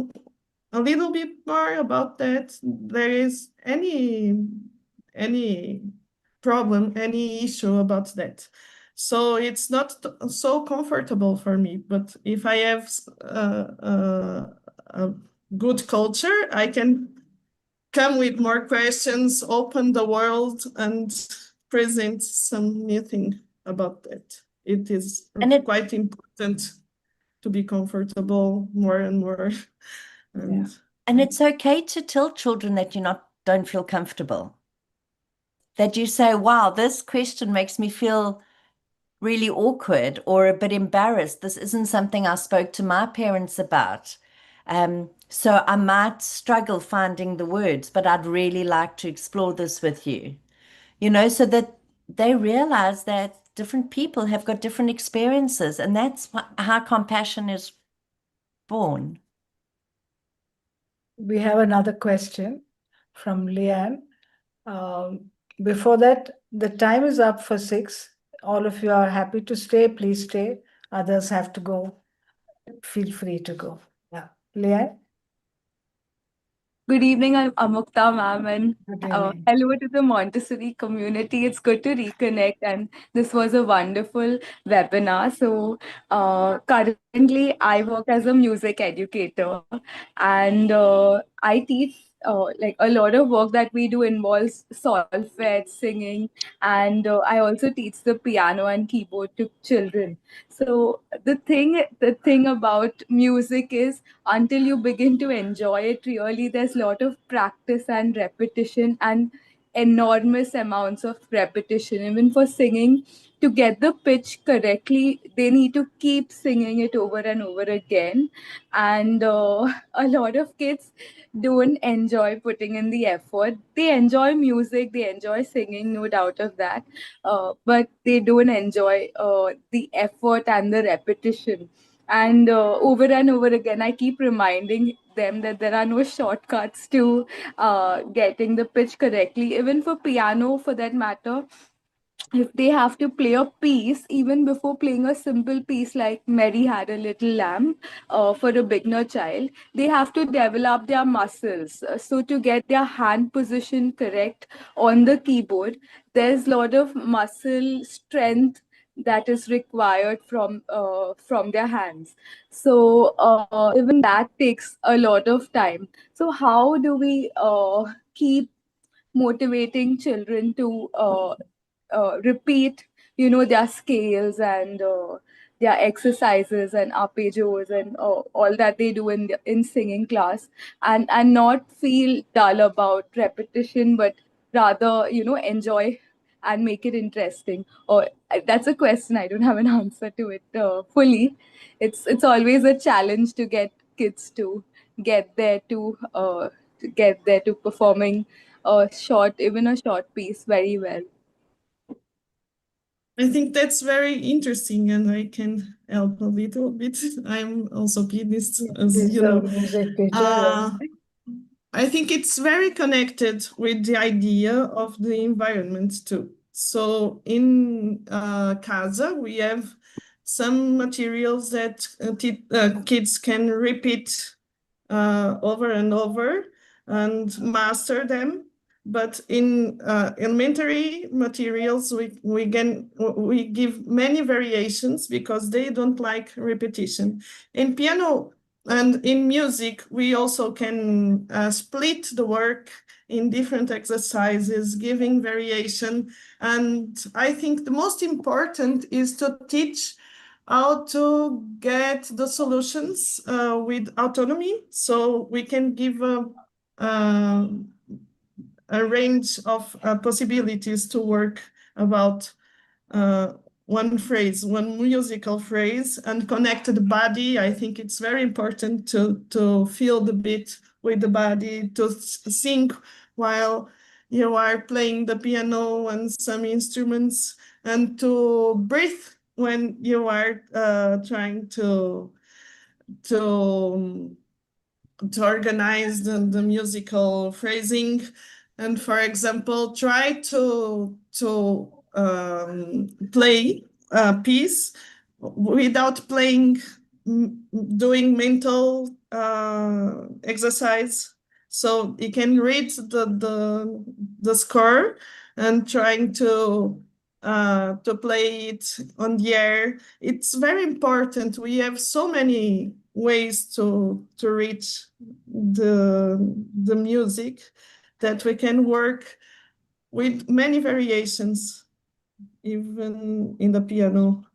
a little bit more about that. There is any problem, any issue about that. So it's not so comfortable for me. But if I have a good culture, I can come with more questions, open the world, and present some new thing about that. It is quite important to be comfortable more and more.
And it's okay to tell children that don't feel comfortable. That you say, wow, this question makes me feel really awkward or a bit embarrassed. This isn't something I spoke to my parents about. So I might struggle finding the words, but I'd really like to explore this with you. So that they realize that different people have got different experiences, and that's how compassion is born.
We have another question from Leanne. Before that, the time is up for 6. All of you are happy to stay, please stay. Others have to go. Feel free to go. Yeah. Leanne?
Good evening, I'm Amukta, ma'am, and
Good evening.
hello to the Montessori community. It's good to reconnect, and this was a wonderful webinar. So, currently, I work as a music educator, and I teach. Like a lot of work that we do involves solfege, singing, and I also teach the piano and keyboard to children. So the thing about music is, until you begin to enjoy it really, there's a lot of practice and repetition, and enormous amounts of repetition. Even for singing, to get the pitch correctly, they need to keep singing it over and over again. And a lot of kids don't enjoy putting in the effort. They enjoy music, they enjoy singing, no doubt of that. But they don't enjoy the effort and the repetition. And over and over again, I keep reminding them that there are no shortcuts to getting the pitch correctly. Even for piano, for that matter, if they have to play a piece, even before playing a simple piece like Mary Had a Little Lamb for a beginner child, they have to develop their muscles. So, to get their hand position correct on the keyboard, there's a lot of muscle strength that is required from their hands. So even that takes a lot of time. So how do we keep motivating children to repeat, their scales and their exercises and arpeggios and all that they do in singing class, and not feel dull about repetition, but rather, enjoy and make it interesting? Or that's a question. I don't have an answer to it fully. It's always a challenge to get kids to get there to performing even a short piece very well.
I think that's very interesting, and I can help a little bit. I'm also pianist, as
He's
you
a
know.
music teacher.
I think it's very connected with the idea of the environment too. So in Casa, we have some materials that kids can repeat over and over and master them. But in elementary materials, we give many variations because they don't like repetition. In piano and in music, we also can split the work in different exercises, giving variation. And I think the most important is to teach how to get the solutions with autonomy, so we can give a range of possibilities to work about one phrase, one musical phrase, and connect the body. I think it's very important to feel the beat with the body, to sing while you are playing the piano and some instruments, and to breathe when you are trying to organize the musical phrasing. And for example, try to play a piece without playing, doing mental exercise. So you can read the score and trying to play it on the air. It's very important. We have so many ways to reach the music that we can work with many variations, even in the piano.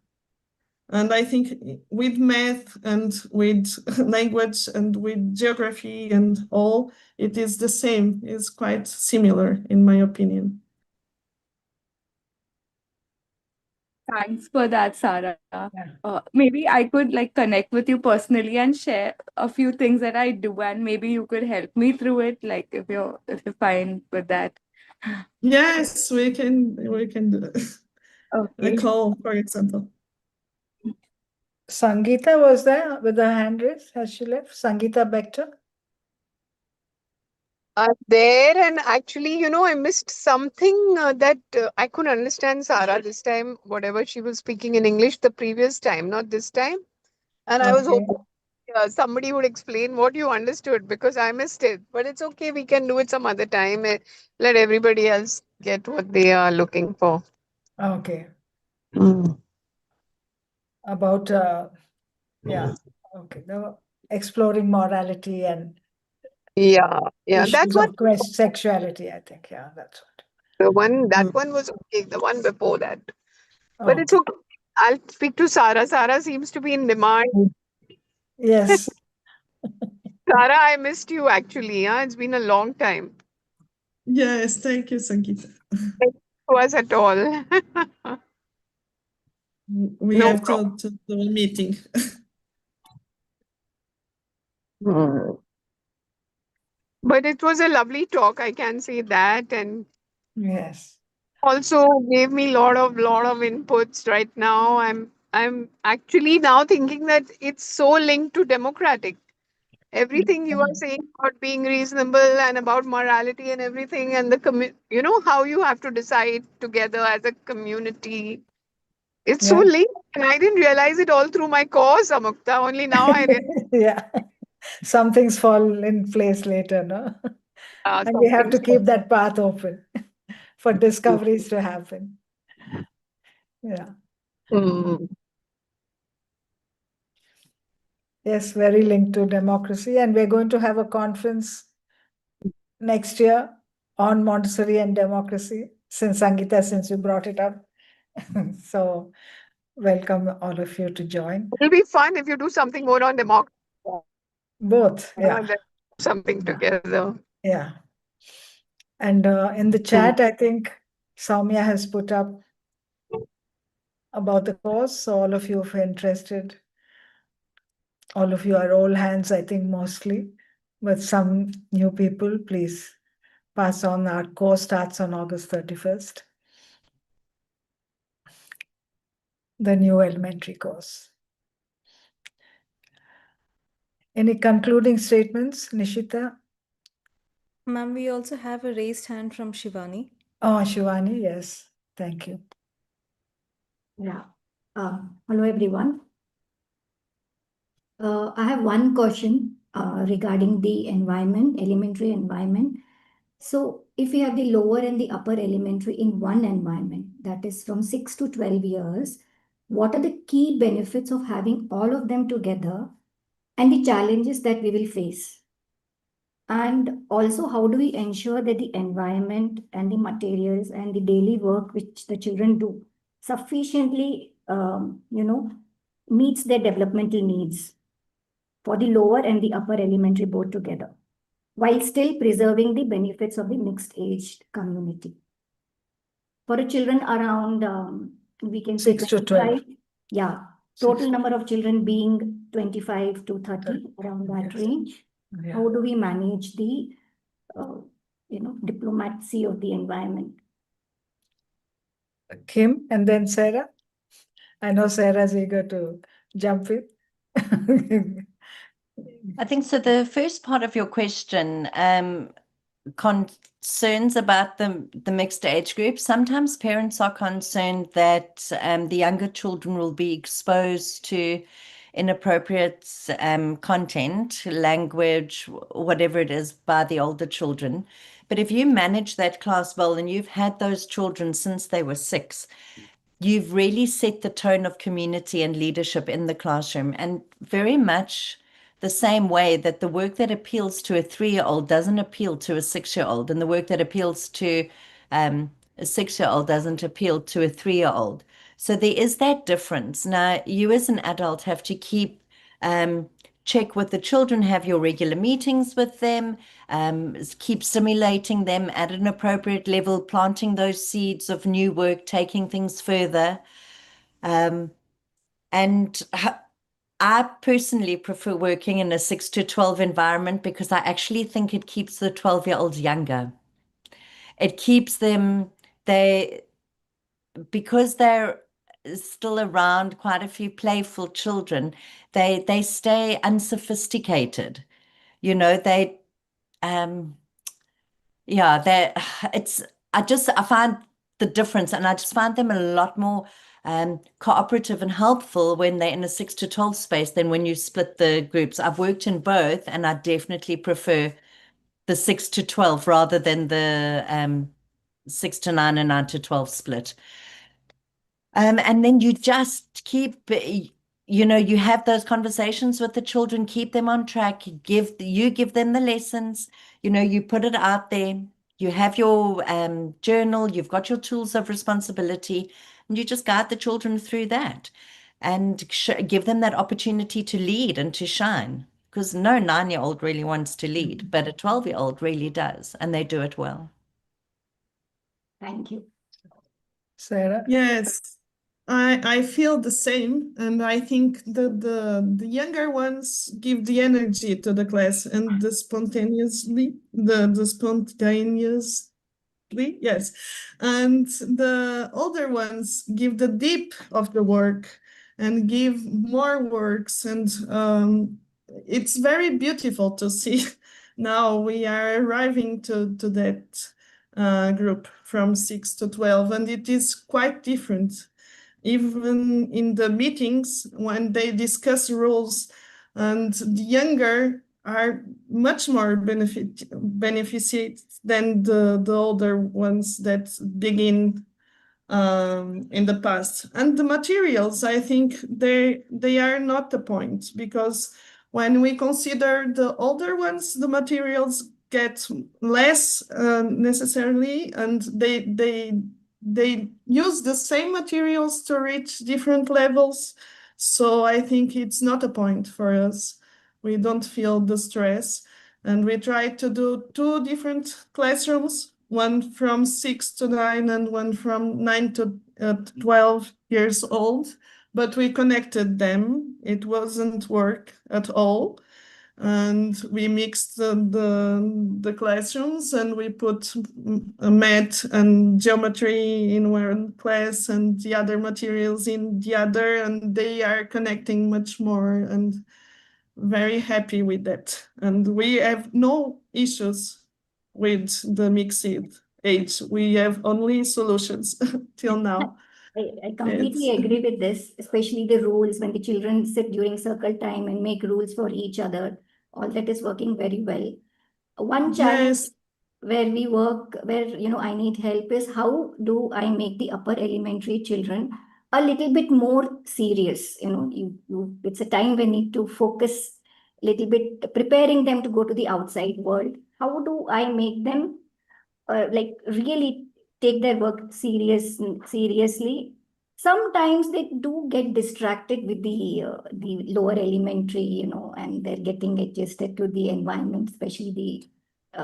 And I think with math and with language and with geography and all, it is the same. It's quite similar, in my opinion.
Thanks for that, Sarah.
Yeah.
Maybe I could connect with you personally and share a few things that I do, and maybe you could help me through it, if you're fine with that.
Yes, we can do a
Okay.
call, for example.
Sangeeta was there with her hand raised. Has she left? Sangeeta Bector?
There, and actually, I missed something that I couldn't understand Sarah this time, whatever she was speaking in English the previous time, not this time. And I was
Okay.
hoping somebody would explain what you understood because I missed it. But it's okay, we can do it some other time. Let everybody else get what they are looking for.
Okay.
Mm.
About yeah. Okay. The exploring morality and
Yeah, that
issues
one,
of quest sexuality, I think. Yeah, that's
that one was okay, the one before that.
what.
But it's okay. I'll speak to Sarah. Sarah seems to be in demand.
Yes.
Sarah, I missed you actually. It's been a long time.
Yes, thank you, Sangeeta.
Was at all.
We
No
have
problem.
to do a meeting.
But it was a lovely talk, I can say that, and
Yes.
also gave me lot of inputs right now. I'm actually now thinking that it's so linked to democratic. Everything you are saying about being reasonable and about morality and everything, and the how you have to decide together as a community. It's so
Yeah.
linked, and I didn't realize it all through my course, Amukta. Only now I realize
Yeah. Some things fall in place later, no? And we have
something.
to keep that path open for discoveries to happen. Yeah.
Mm.
Yes, very linked to democracy. And we're going to have a conference next year on Montessori and democracy, since you brought it up. So welcome all of you to join.
It'll be fun if you do something more on democracy.
Both, yeah.
And then something
Yeah.
together.
Yeah. And in the chat, I think Soumya has put up about the course. So all of you who are interested, all of you are old hands, I think mostly, but some new people, please pass on. Our course starts on August 31st. The new elementary course. Any concluding statements, Nishita?
Ma'am, we also have a raised hand from Shivani.
Oh, Shivani, yes. Thank you.
Yeah. Hello, everyone. I have one question regarding the environment, elementary environment. So, if we have the lower and the upper elementary in one environment, that is from 6 to 12 years, what are the key benefits of having all of them together and the challenges that we will face? And also, how do we ensure that the environment and the materials and the daily work which the children do sufficiently, meets their developmental needs for the lower and the upper elementary both together, while still preserving the benefits of the mixed age community? For the children around, we can say
6 to 12.
25, yeah, total number of children being 25 to 30, around that
Yes.
range.
Yeah.
How do we manage the diplomacy of the environment?
Kim and then Sarah. I know Sarah's eager to jump in.
I think so. The first part of your question, concerns about the mixed age group. Sometimes parents are concerned that the younger children will be exposed to inappropriate content, language, whatever it is, by the older children. But if you manage that class well and you've had those children since they were 6, you've really set the tone of community and leadership in the classroom. And very much the same way that the work that appeals to a 3-year-old doesn't appeal to a 6-year-old, and the work that appeals to a 6-year-old doesn't appeal to a 3-year-old. So there is that difference. Now, you as an adult have to keep check with the children, have your regular meetings with them, keep stimulating them at an appropriate level, planting those seeds of new work, taking things further. And I personally prefer working in a 6 to 12 environment because I actually think it keeps the 12-year-olds younger. It keeps them, because they're still around quite a few playful children, they stay unsophisticated. I find the difference, and I just find them a lot more cooperative and helpful when they're in a 6 to 12 space than when you split the groups. I've worked in both, and I definitely prefer the 6 to 12 rather than the 6 to 9 and 9 to 12 split. And then you just keep, you have those conversations with the children, keep them on track, give them the lessons, you put it out there, you have your journal, you've got your tools of responsibility, and you just guide the children through that and give them that opportunity to lead and to shine. Because no 9-year-old really wants to lead, but a 12-year-old really does, and they do it well.
Thank you.
Sarah?
Yes, I feel the same, and I think the younger ones give the energy to the class and the spontaneously, yes, and the older ones give the deep of the work and give more works, and it's very beautiful to see. Now we are arriving to that group from 6 to 12, and it is quite different. Even in the meetings when they discuss rules, and the younger are much more beneficiate than the older ones that begin in the past. And the materials, I think they are not the point, because when we consider the older ones, the materials get less necessarily, and they use the same materials to reach different levels. So I think it's not a point for us. We don't feel the stress. And we try to do 2 different classrooms, one from 6 to 9 and one from 9 to 12 years old. But we connected them. It wasn't work at all. And we mixed the classrooms, and we put math and geometry in one class and the other materials in the other, and they are connecting much more, and very happy with that. And we have no issues with the mixed age. We have only solutions till now.
I completely agree with this, especially the rules when the children sit during circle time and make rules for each other. All that is working very well. One challenge
Yes.
where we work, where I need help, is how do I make the upper elementary children a little bit more serious? It's a time we need to focus a little bit, preparing them to go to the outside world. How do I make them like really take their work seriously? Sometimes they do get distracted with the lower elementary, and they're getting adjusted to the environment, especially the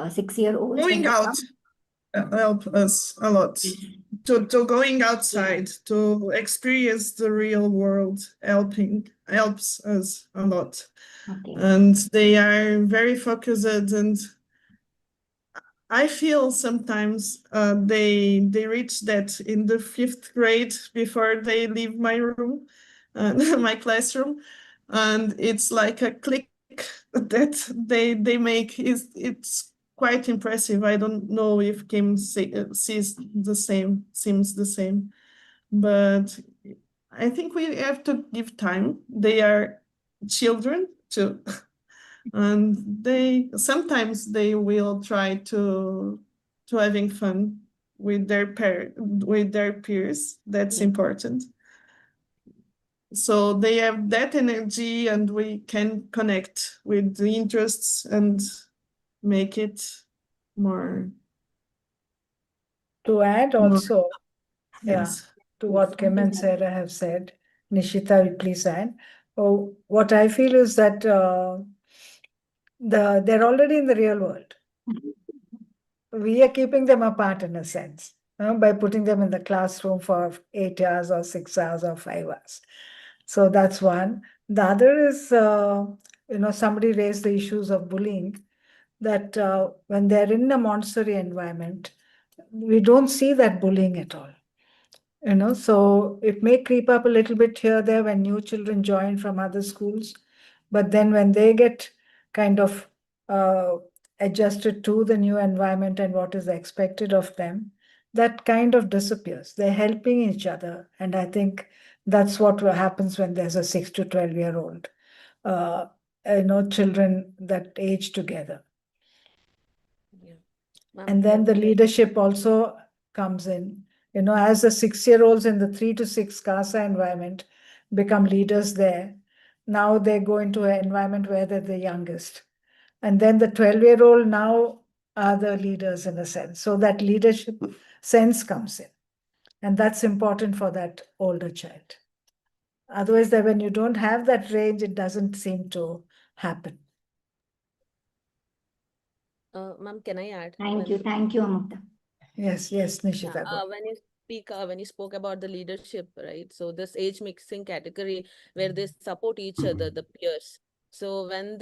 6-year-olds.
Going out help us a lot. To going outside, to experience the real world, helps us a lot.
Okay.
And they are very focused, and I feel sometimes they reach that in the 5th grade before they leave my room, my classroom, and it's like a click that they make. It's quite impressive. I don't know if Kim seems the same, but I think we have to give time. They are children too. And sometimes they will try to having fun with their peers. That's important. So they have that energy, and we can connect with the interests and make it more.
To add also,
Yes.
to what Kim and Sarah have said, Nishita, will please add. Oh, what I feel is that they're already in the real world. We are keeping them apart in a sense, by putting them in the classroom for 8 hours or 6 hours or 5 hours. So that's one. The other is, somebody raised the issues of bullying, that when they're in a Montessori environment, we don't see that bullying at all. So it may creep up a little bit here, there when new children join from other schools. But then when they get kind of adjusted to the new environment and what is expected of them, that kind of disappears. They're helping each other. And I think that's what happens when there's a 6 to 12-year-old, children that age together. And then the leadership also comes in. As the 6-year-olds in the 3 to 6 CASA environment become leaders there, now they go into an environment where they're the youngest. And then the 12-year-old now are the leaders in a sense. So that leadership sense comes in. And that's important for that older child. Otherwise, when you don't have that range, it doesn't seem to happen.
Ma'am, can I add?
Thank you, Amukta.
Yes, Nishita, go.
When you spoke about the leadership, right? So this age mixing category where they support each other, the peers. So when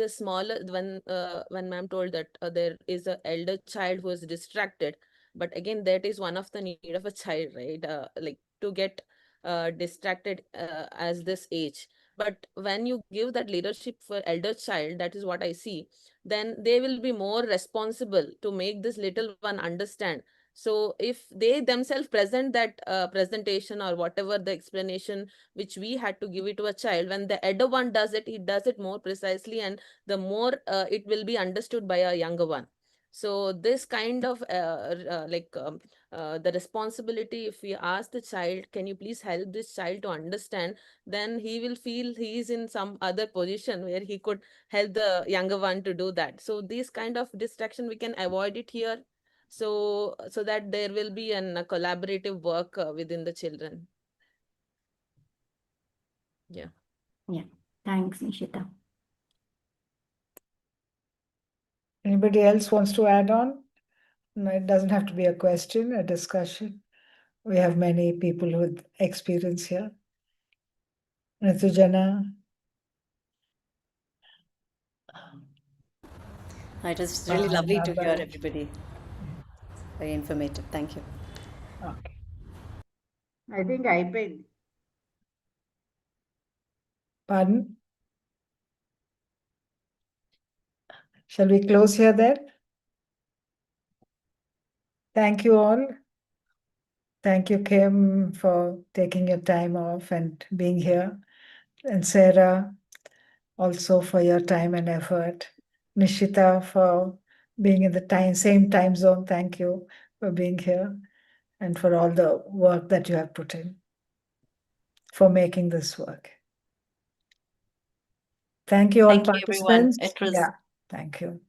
ma'am told that there is a elder child who is distracted, but again that is one of the need of a child, right? Like to get distracted as this age. But when you give that leadership for elder child, that is what I see, then they will be more responsible to make this little one understand. So if they themselves present that presentation or whatever the explanation which we had to give it to a child, when the elder one does it, he does it more precisely, and the more it will be understood by a younger one. So this kind of the responsibility, if we ask the child, can you please help this child to understand, then he will feel he is in some other position where he could help the younger one to do that. So this kind of distraction we can avoid it here, so that there will be a collaborative work within the children. Yeah.
Thanks, Nishita.
Anybody else wants to add on? No, it doesn't have to be a question, a discussion. We have many people with experience here. Ritujana.
It was really lovely to hear everybody. Very informative. Thank you.
Okay.
I think I paid.
Pardon? Shall we close here then? Thank you all. Thank you, Kim, for taking your time off and being here. And Sarah, also for your time and effort. Nishita, for being in the same time zone. Thank you for being here and for all the work that you have put in for making this work. Thank you all,
Thank you, everyone.
participants.
It was
Yeah, thank you.